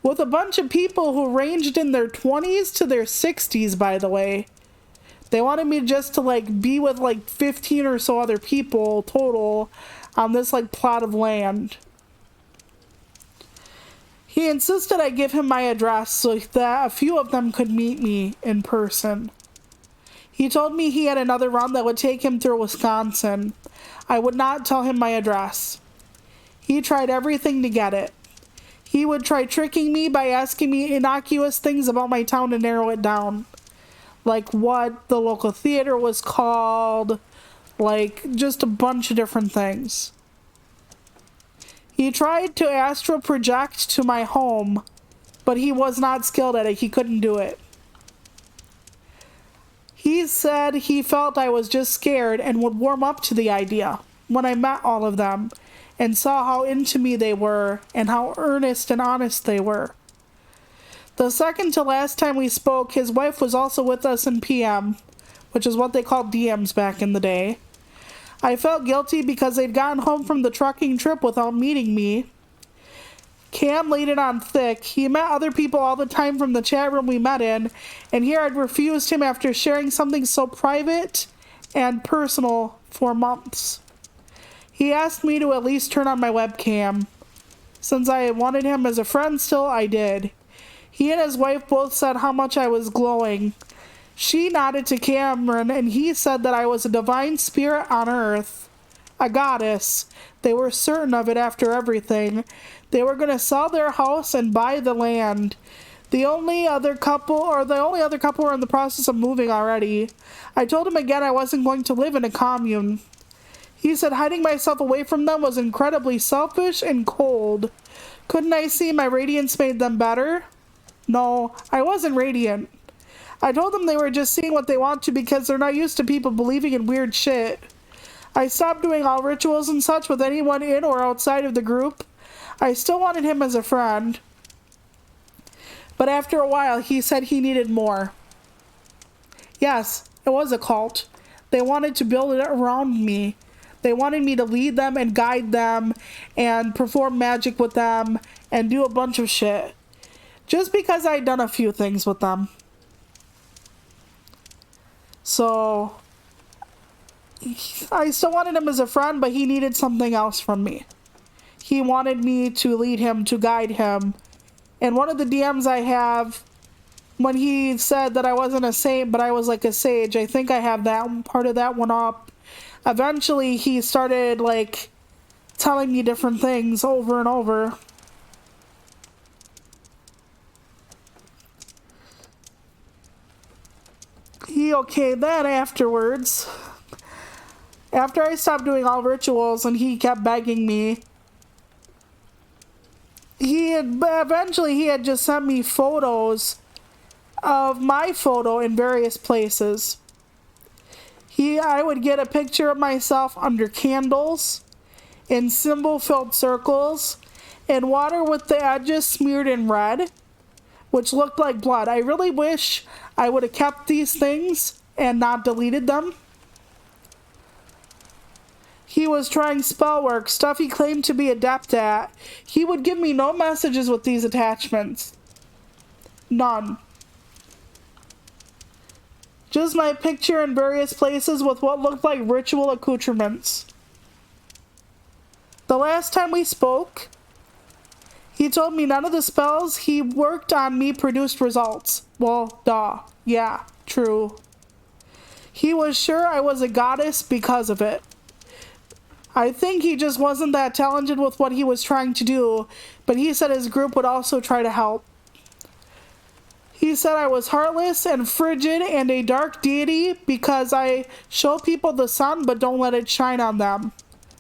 with a bunch of people who ranged in their 20s to their 60s, by the way. They wanted me just to like be with like 15 or so other people total on this like plot of land. He insisted I give him my address so that a few of them could meet me in person. He told me he had another run that would take him through Wisconsin. I would not tell him my address. He tried everything to get it. He would try tricking me by asking me innocuous things about my town to narrow it down. Like what the local theater was called, like just a bunch of different things. He tried to astral project to my home, but he was not skilled at it. He couldn't do it. He said he felt I was just scared and would warm up to the idea when I met all of them and saw how into me they were and how earnest and honest they were. The second to last time we spoke, his wife was also with us in PM, which is what they called DMs back in the day. I felt guilty because they'd gotten home from the trucking trip without meeting me. Cam laid it on thick. He met other people all the time from the chat room we met in, and here I'd refused him after sharing something so private and personal for months. He asked me to at least turn on my webcam. Since I wanted him as a friend still, I did. He and his wife both said how much I was glowing. She nodded to Cameron, and he said that I was a divine spirit on earth, a goddess. They were certain of it after everything. They were going to sell their house and buy the land. The only other couple were in the process of moving already. I told him again I wasn't going to live in a commune. He said hiding myself away from them was incredibly selfish and cold. Couldn't I see my radiance made them better? No, I wasn't radiant. I told them they were just seeing what they want to because they're not used to people believing in weird shit. I stopped doing all rituals and such with anyone in or outside of the group. I still wanted him as a friend. But after a while, he said he needed more. Yes, it was a cult. They wanted to build it around me. They wanted me to lead them and guide them and perform magic with them and do a bunch of shit. Just because I'd done a few things with them. So, I still wanted him as a friend, but he needed something else from me. He wanted me to lead him, to guide him. And one of the DMs I have, when he said that I wasn't a saint, but I was like a sage, I think I have that part of that one up. Eventually, he started, like, telling me different things over and over. He okayed that afterwards. After I stopped doing all rituals and he kept begging me, he had just sent me photos of my photo in various places. I would get a picture of myself under candles, in symbol-filled circles, in water with the edges smeared in red, which looked like blood. I really wish I would have kept these things and not deleted them. He was trying spell work, stuff he claimed to be adept at. He would give me no messages with these attachments. None. Just my picture in various places with what looked like ritual accoutrements. The last time we spoke, he told me none of the spells he worked on me produced results. Well, duh. Yeah, true. He was sure I was a goddess because of it. I think he just wasn't that talented with what he was trying to do, but he said his group would also try to help. He said I was heartless and frigid and a dark deity because I show people the sun but don't let it shine on them.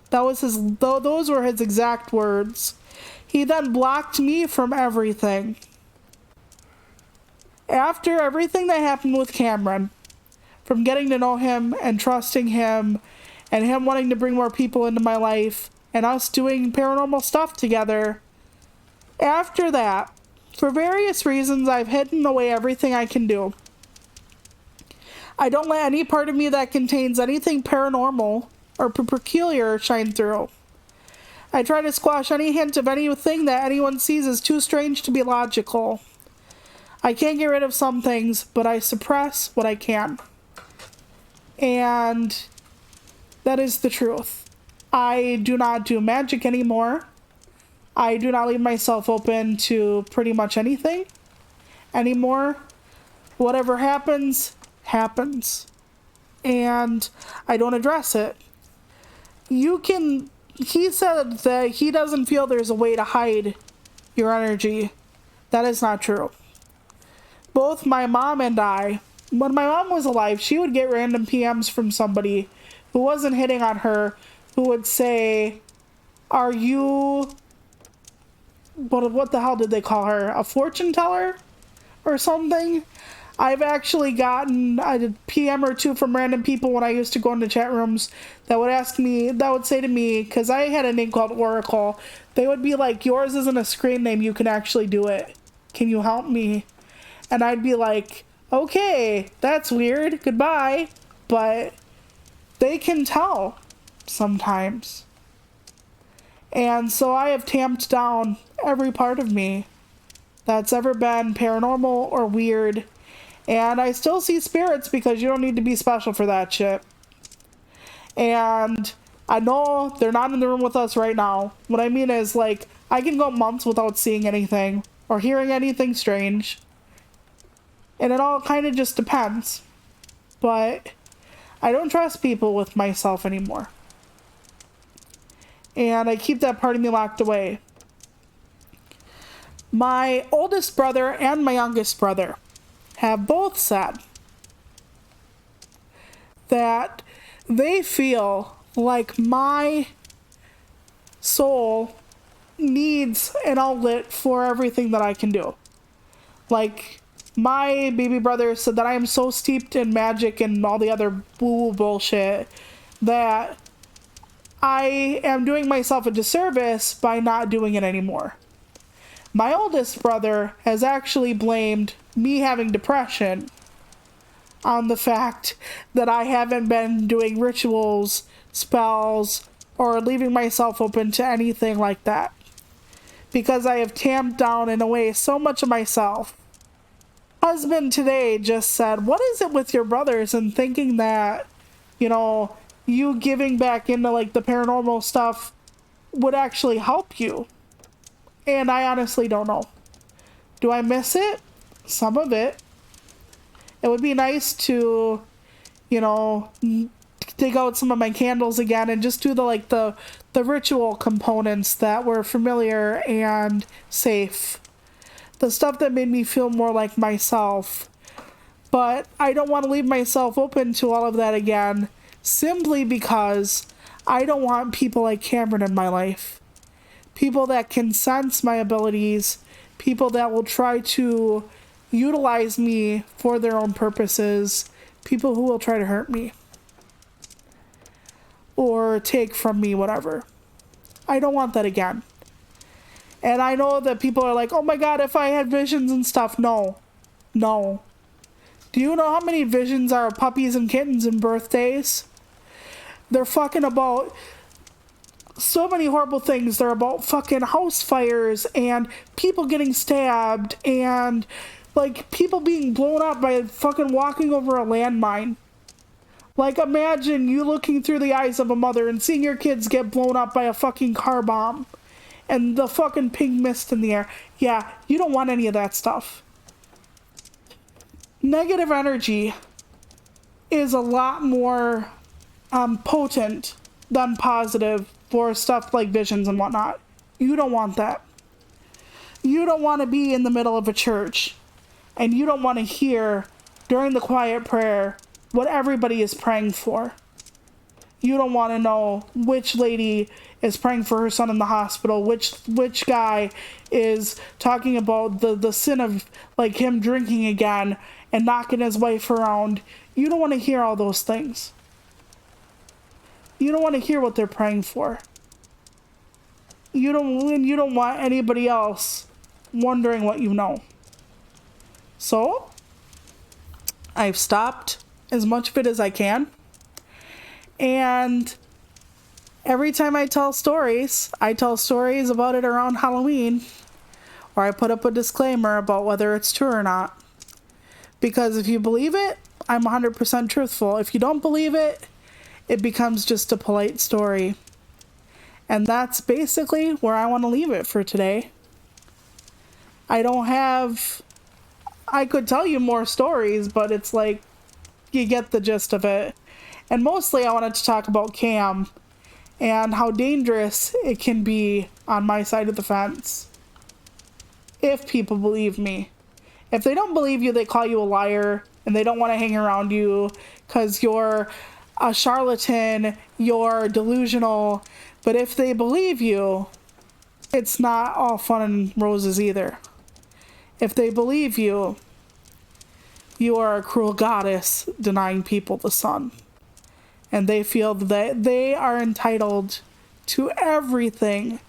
Those were his exact words. He then blocked me from everything. After everything that happened with Cameron, from getting to know him and trusting him, and him wanting to bring more people into my life, and us doing paranormal stuff together, after that, for various reasons, I've hidden away everything I can do. I don't let any part of me that contains anything paranormal or peculiar shine through. I try to squash any hint of anything that anyone sees as too strange to be logical. I can't get rid of some things, but I suppress what I can. And that is the truth. I do not do magic anymore. I do not leave myself open to pretty much anything anymore. Whatever happens, happens. And I don't address it. He said that he doesn't feel there's a way to hide your energy. That is not true. Both my mom and I, when my mom was alive, she would get random PMs from somebody who wasn't hitting on her, who would say, are you, what the hell did they call her? A fortune teller or something? I've actually gotten a PM or two from random people when I used to go into chat rooms that would say to me, because I had a name called Oracle, they would be like, yours isn't a screen name, you can actually do it. Can you help me? And I'd be like, okay, that's weird, goodbye. But they can tell sometimes. And so I have tamped down every part of me that's ever been paranormal or weird. And I still see spirits because you don't need to be special for that shit. And I know they're not in the room with us right now. What I mean is, like, I can go months without seeing anything or hearing anything strange. And it all kind of just depends. But I don't trust people with myself anymore. And I keep that part of me locked away. My oldest brother and my youngest brother have both said that they feel like my soul needs an outlet for everything that I can do. Like, my baby brother said that I am so steeped in magic and all the other woo-woo bullshit that I am doing myself a disservice by not doing it anymore. My oldest brother has actually blamed me having depression on the fact that I haven't been doing rituals, spells, or leaving myself open to anything like that. Because I have tamped down in a way so much of myself. Husband today just said, what is it with your brothers and thinking that, you giving back into like the paranormal stuff would actually help you? And I honestly don't know. Do I miss it? Some of it. It would be nice to, dig out some of my candles again and just do the ritual components that were familiar and safe. The stuff that made me feel more like myself. But I don't want to leave myself open to all of that again, simply because I don't want people like Cameron in my life. People that can sense my abilities, people that will try to utilize me for their own purposes, people who will try to hurt me or take from me whatever. I don't want that again. And I know that people are like, oh my god, if I had visions and stuff. No. Do you know how many visions are of puppies and kittens and birthdays? They're fucking about so many horrible things. They're about fucking house fires and people getting stabbed and like people being blown up by fucking walking over a landmine. Like, imagine you looking through the eyes of a mother and seeing your kids get blown up by a fucking car bomb and the fucking pink mist in the air. Yeah, you don't want any of that stuff. Negative energy is a lot more potent than positive for stuff like visions and whatnot. You don't want that. You don't want to be in the middle of a church and you don't want to hear during the quiet prayer what everybody is praying for. You don't want to know which lady is praying for her son in the hospital, which guy is talking about the sin of like him drinking again and knocking his wife around. You don't want to hear all those things. You don't want to hear what they're praying for. You don't want anybody else wondering what you know. So, I've stopped as much of it as I can. And Every time I tell stories about it around Halloween, or I put up a disclaimer about whether it's true or not. Because if you believe it, I'm 100% truthful. If you don't believe it, it becomes just a polite story. And that's basically where I want to leave it for today. I could tell you more stories, but it's like, you get the gist of it. And mostly I wanted to talk about Cam and how dangerous it can be on my side of the fence. If people believe me. If they don't believe you, they call you a liar and they don't want to hang around you because you're a charlatan, you're delusional. But if they believe you, it's not all fun and roses either. If they believe you, you are a cruel goddess denying people the sun. And they feel that they are entitled to everything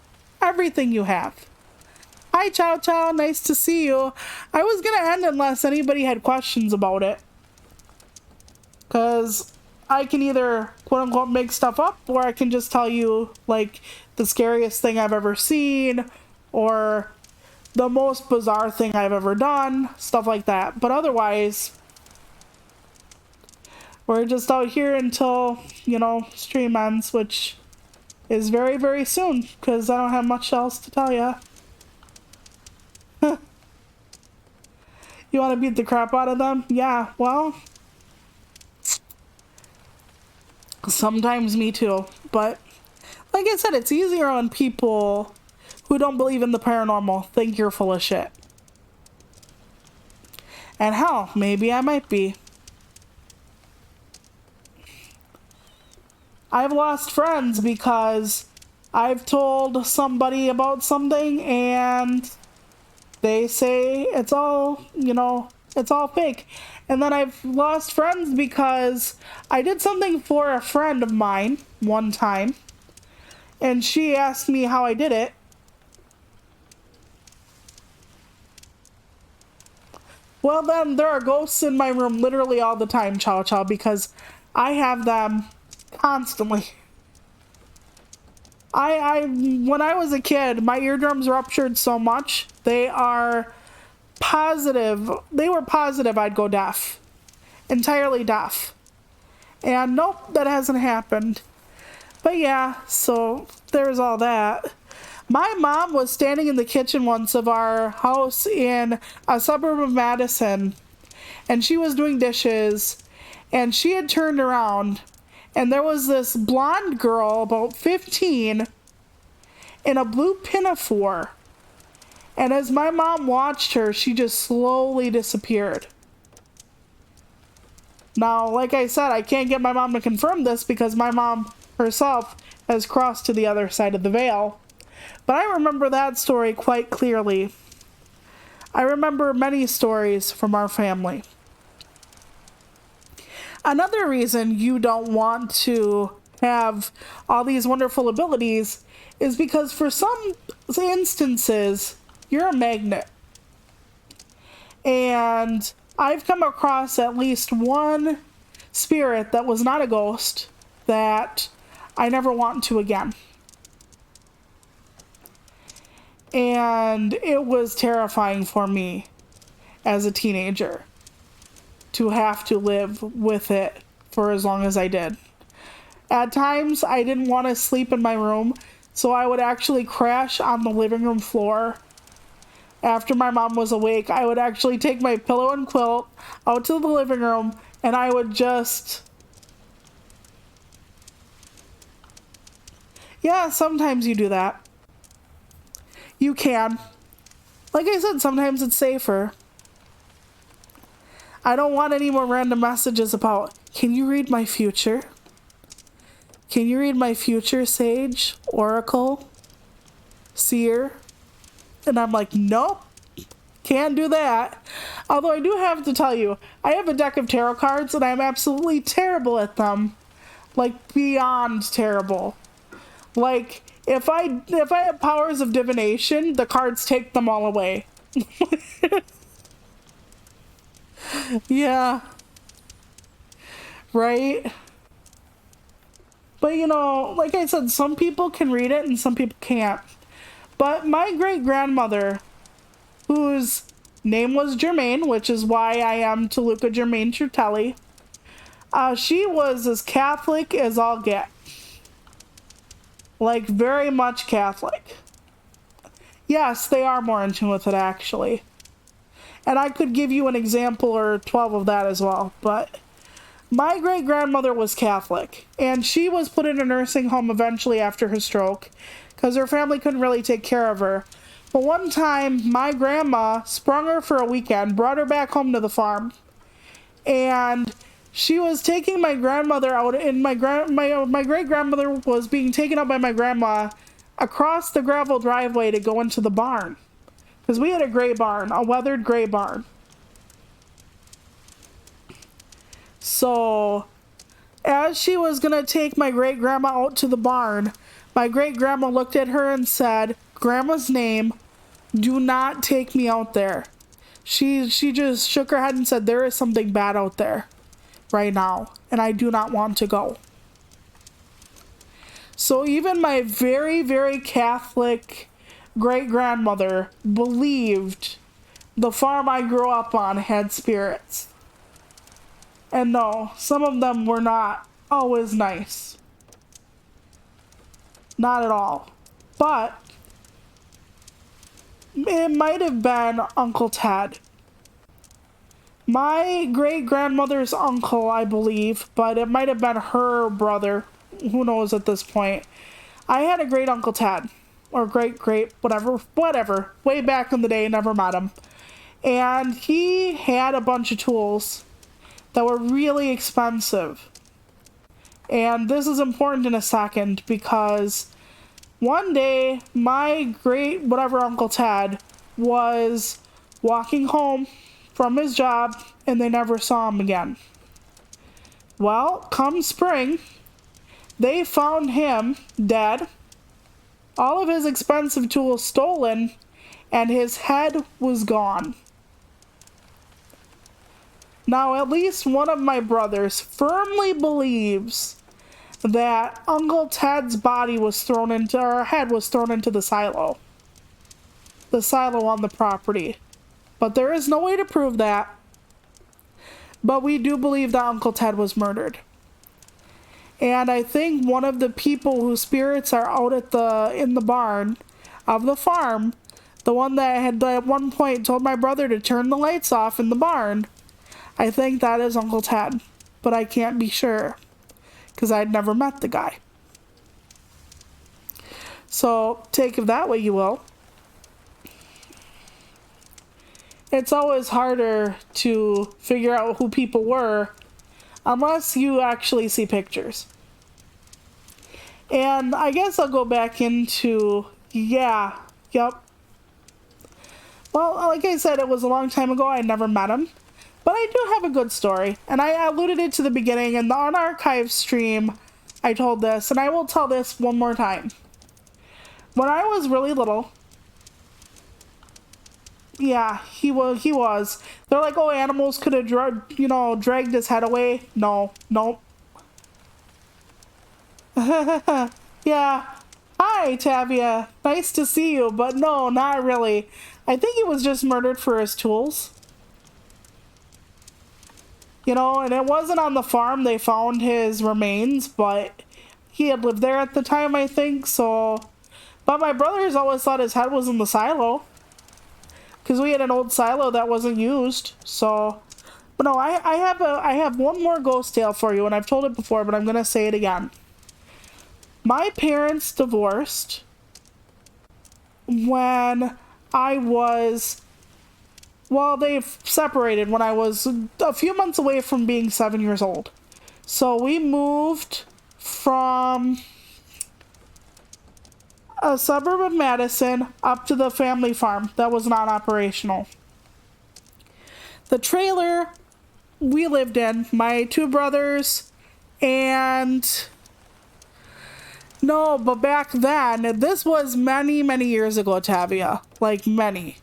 you have. Hi, Chow Chow, nice to see you. I was going to end unless anybody had questions about it. Because I can either, quote unquote, make stuff up, or I can just tell you, like, the scariest thing I've ever seen, or the most bizarre thing I've ever done, stuff like that. But otherwise, we're just out here until, stream ends, which is very, very soon, because I don't have much else to tell you. You want to beat the crap out of them? Yeah, well, sometimes me too. But like I said, it's easier on people who don't believe in the paranormal think you're full of shit. And hell, maybe I might be. I've lost friends because I've told somebody about something and they say it's all, it's all fake. And then I've lost friends because I did something for a friend of mine one time and she asked me how I did it. Well, then there are ghosts in my room literally all the time, Chow Chow, because I have them constantly. When I was a kid, my eardrums ruptured so much, they were positive I'd go deaf. Entirely deaf. And nope, that hasn't happened. But yeah, so there's all that. My mom was standing in the kitchen once of our house in a suburb of Madison, and she was doing dishes, and she had turned around, and there was this blonde girl, about 15, in a blue pinafore. And as my mom watched her, she just slowly disappeared. Now, like I said, I can't get my mom to confirm this because my mom herself has crossed to the other side of the veil. But I remember that story quite clearly. I remember many stories from our family. Another reason you don't want to have all these wonderful abilities is because for some instances, you're a magnet. And I've come across at least one spirit that was not a ghost that I never want to again. And it was terrifying for me as a teenager to have to live with it for as long as I did. At times, I didn't want to sleep in my room, so I would actually crash on the living room floor. After my mom was awake, I would actually take my pillow and quilt out to the living room, and I would just... Yeah, sometimes you do that. You can. Like I said, sometimes it's safer. I don't want any more random messages about, can you read my future? Can you read my future, Sage, Oracle, Seer? And I'm like, nope, can't do that. Although I do have to tell you, I have a deck of tarot cards and I'm absolutely terrible at them. Like, beyond terrible. Like, if I have powers of divination, the cards take them all away. Yeah. Right? But like I said, some people can read it and some people can't. But my great grandmother, whose name was Germaine, which is why I am Toluca Germaine Chertelli, she was as Catholic as all get. Like, very much Catholic. Yes, they are more in tune with it, actually. And I could give you an example or 12 of that as well. But my great-grandmother was Catholic. And she was put in a nursing home eventually after her stroke, because her family couldn't really take care of her. But one time, my grandma sprung her for a weekend, brought her back home to the farm. And she was taking my grandmother out, and my great-grandmother was being taken up by my grandma across the gravel driveway to go into the barn. Because we had a gray barn, a weathered gray barn. So, as she was going to take my great-grandma out to the barn, my great-grandma looked at her and said, "Grandma's name, do not take me out there." She just shook her head and said, "There is something bad out there right now, and I do not want to go." So even my very, very Catholic great-grandmother believed the farm I grew up on had spirits. And no, some of them were not always nice. Not at all. But it might have been Uncle Ted. My great-grandmother's uncle, I believe, but it might have been her brother. Who knows at this point. I had a great Uncle Ted. Or great, whatever. Way back in the day, never met him. And he had a bunch of tools that were really expensive. And this is important in a second because one day my great Uncle Ted was walking home from his job and they never saw him again. Well, come spring, they found him dead, all of his expensive tools stolen, and his head was gone. Now, at least one of my brothers firmly believes that Uncle Ted's body was thrown into, or head was thrown into the silo. The silo on the property. But there is no way to prove that. But we do believe that Uncle Ted was murdered. And I think one of the people whose spirits are out in the barn of the farm, the one that had at one point told my brother to turn the lights off in the barn, I think that is Uncle Ted. But I can't be sure, because I'd never met the guy. So take it that way you will. It's always harder to figure out who people were unless you actually see pictures. And I guess I'll go back into, yep. Well, like I said, it was a long time ago. I never met him. But I do have a good story. And I alluded it to the beginning. In the unarchived stream, I told this. And I will tell this one more time. When I was really little, yeah, he was. They're like, oh, animals could have dragged his head away. No, nope. Yeah. Hi, Tavia. Nice to see you, but no, not really. I think he was just murdered for his tools. And it wasn't on the farm they found his remains, but he had lived there at the time, I think, so. But my brothers always thought his head was in the silo. Because we had an old silo that wasn't used, so. But no, I have one more ghost tale for you, and I've told it before, but I'm going to say it again. My parents divorced when I was, well, they separated when I was a few months away from being 7 years old. So we moved from a suburb of Madison up to the family farm that was not operational. The trailer we lived in, my two brothers, and no, but back then, this was many, many years ago, Tavia. Like, many.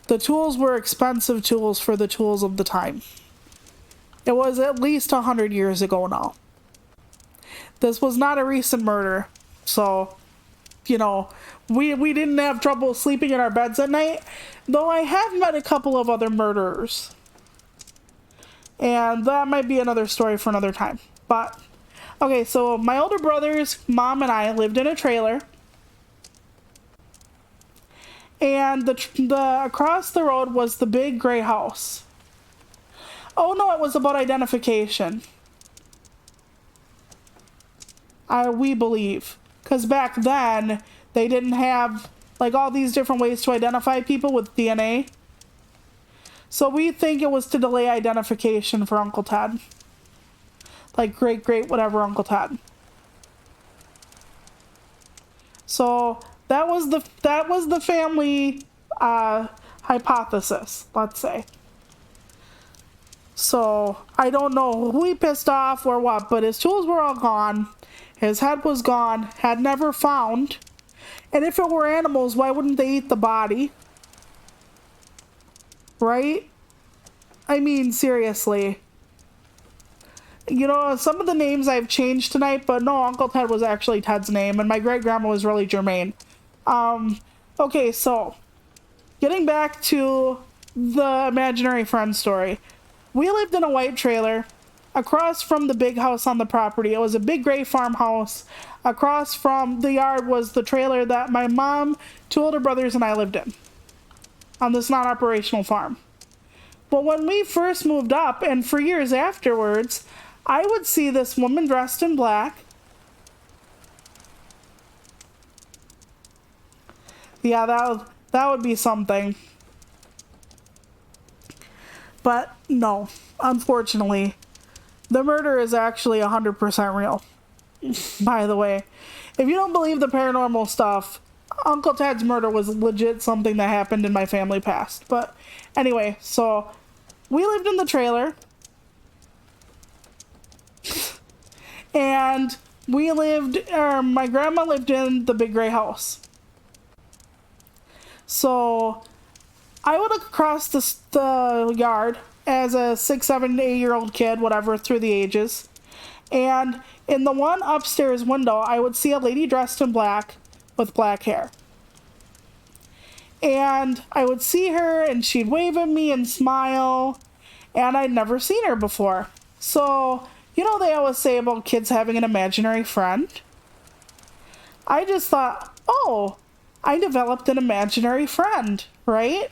The tools were expensive tools for the tools of the time. It was at least 100 years ago now. This was not a recent murder. So, you know, we didn't have trouble sleeping in our beds at night, though I have met a couple of other murderers. And that might be another story for another time. But, okay, so my older brother's mom and I lived in a trailer. And the across the road was the big gray house. Oh no, it was about identification. We believe. Because back then, they didn't have like all these different ways to identify people with DNA. So we think it was to delay identification for Uncle Ted. Like great whatever Uncle Ted. So that was the family hypothesis, let's say. So I don't know who he pissed off or what, but his tools were all gone. His head was gone, had never found. And if it were animals, why wouldn't they eat the body? Right? I mean, seriously. You know, some of the names I've changed tonight, but no, Uncle Ted was actually Ted's name, and my great-grandma was really Germaine. Okay, so, getting back to the imaginary friend story. We lived in a white trailer across from the big house on the property. It was a big gray farmhouse. Across from the yard was the trailer that my mom, two older brothers, and I lived in on this non-operational farm. But when we first moved up, and for years afterwards, I would see this woman dressed in black. Yeah, that would be something. But no, unfortunately, the murder is actually 100% real. By the way, if you don't believe the paranormal stuff, Uncle Ted's murder was legit something that happened in my family past. But anyway, so we lived in the trailer. And my grandma lived in the big gray house. So I would look across the yard as a 6, 7, 8-year-old kid, whatever, through the ages. And in the one upstairs window, I would see a lady dressed in black with black hair. And I would see her and she'd wave at me and smile. And I'd never seen her before. So, you know, they always say about kids having an imaginary friend. I just thought, oh, I developed an imaginary friend, right?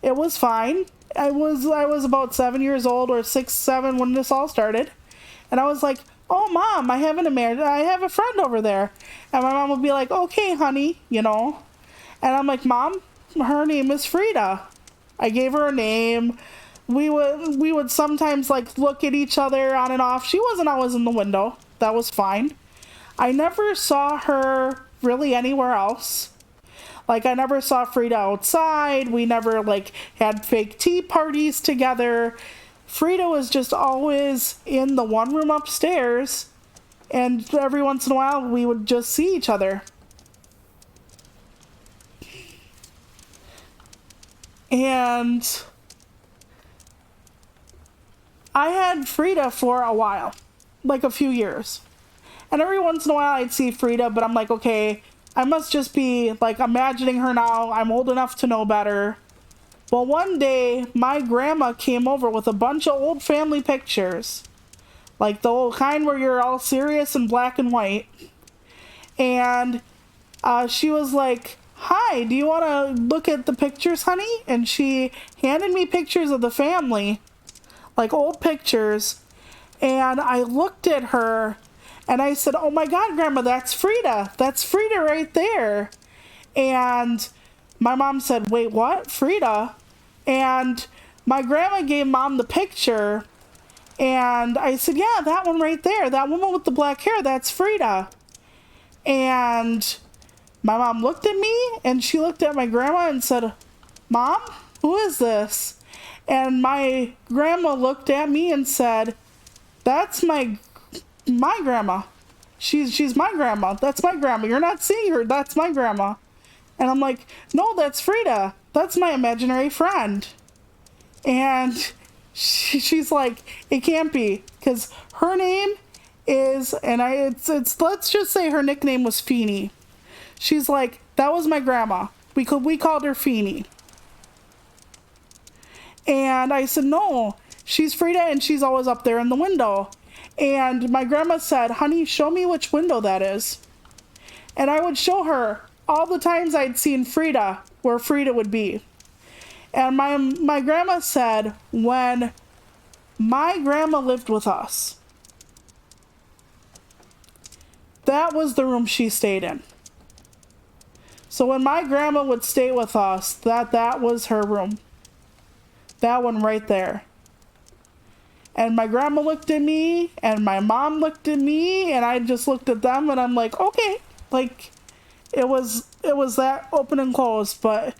It was fine. I was about 7 years old or 6, 7 when this all started. And I was like, oh, Mom, I have a friend over there. And my mom would be like, okay, honey, you know. And I'm like, Mom, her name is Frida. I gave her a name. We would sometimes like look at each other on and off. She wasn't always in the window. That was fine. I never saw her really anywhere else. Like, I never saw Frida outside. We never, like, had fake tea parties together. Frida was just always in the one room upstairs. And every once in a while, we would just see each other. And I had Frida for a while. Like, a few years. And every once in a while, I'd see Frida, but I'm like, okay, I must just be, like, imagining her now. I'm old enough to know better. Well, one day, my grandma came over with a bunch of old family pictures. Like, the old kind where you're all serious and black and white. And she was like, hi, do you want to look at the pictures, honey? And she handed me pictures of the family. Like, old pictures. And I looked at her. And I said, oh my God, Grandma, that's Frida. That's Frida right there. And my mom said, wait, what? Frida? And my grandma gave Mom the picture. And I said, yeah, that one right there. That woman with the black hair, that's Frida. And my mom looked at me and she looked at my grandma and said, Mom, who is this? And my grandma looked at me and said, that's my grandma. She's my grandma. That's my grandma. You're not seeing her. That's my grandma. And I'm like, no, that's Frida. That's my imaginary friend. And she's like, it can't be, because her name is, and it's let's just say her nickname was Feeny. She's like, that was my grandma. We called her Feeny. And I said, no, she's Frida and she's always up there in the window. And my grandma said, honey, show me which window that is. And I would show her all the times I'd seen Frida, where Frida would be. And my grandma said, when my grandma lived with us, that was the room she stayed in. So when my grandma would stay with us, that was her room. That one right there. And my grandma looked at me, and my mom looked at me, and I just looked at them, and I'm like, okay. Like, it was that open and closed, but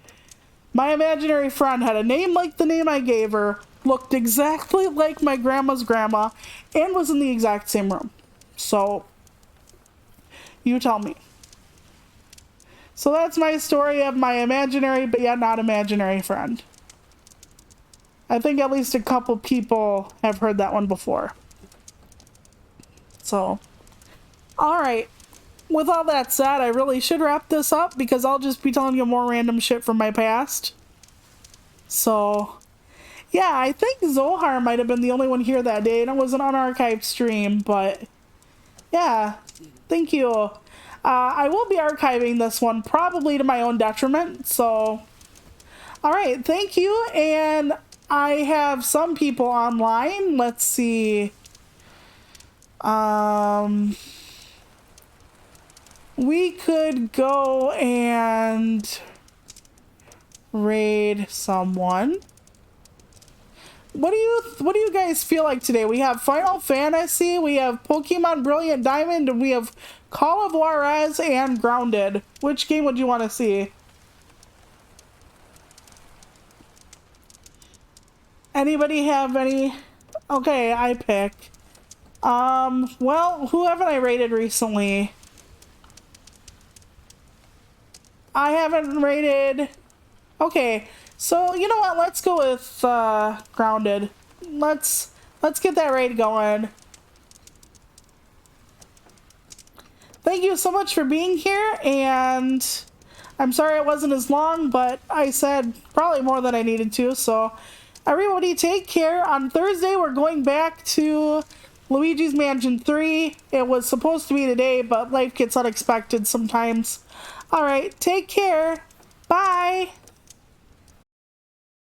my imaginary friend had a name like the name I gave her, looked exactly like my grandma's grandma, and was in the exact same room. So, you tell me. So that's my story of my imaginary, but yet not imaginary friend. I think at least a couple people have heard that one before. So, alright. With all that said, I really should wrap this up because I'll just be telling you more random shit from my past. So, yeah, I think Zohar might have been the only one here that day, and it was an unarchived stream, but yeah, thank you. I will be archiving this one, probably to my own detriment, so alright, thank you, and I have some people online. Let's see. We could go and raid someone. What do you guys feel like today? We have Final Fantasy, we have Pokemon Brilliant Diamond, and we have Call of Juarez and Grounded. Which game would you want to see? Anybody have any? Okay, I pick. Well, who haven't I rated recently? I haven't rated. Okay, so you know what? Let's go with Grounded. Let's get that raid going. Thank you so much for being here, and I'm sorry it wasn't as long, but I said probably more than I needed to, so everybody take care. On Thursday, we're going back to Luigi's Mansion 3. It was supposed to be today, but life gets unexpected sometimes. Alright, take care. Bye!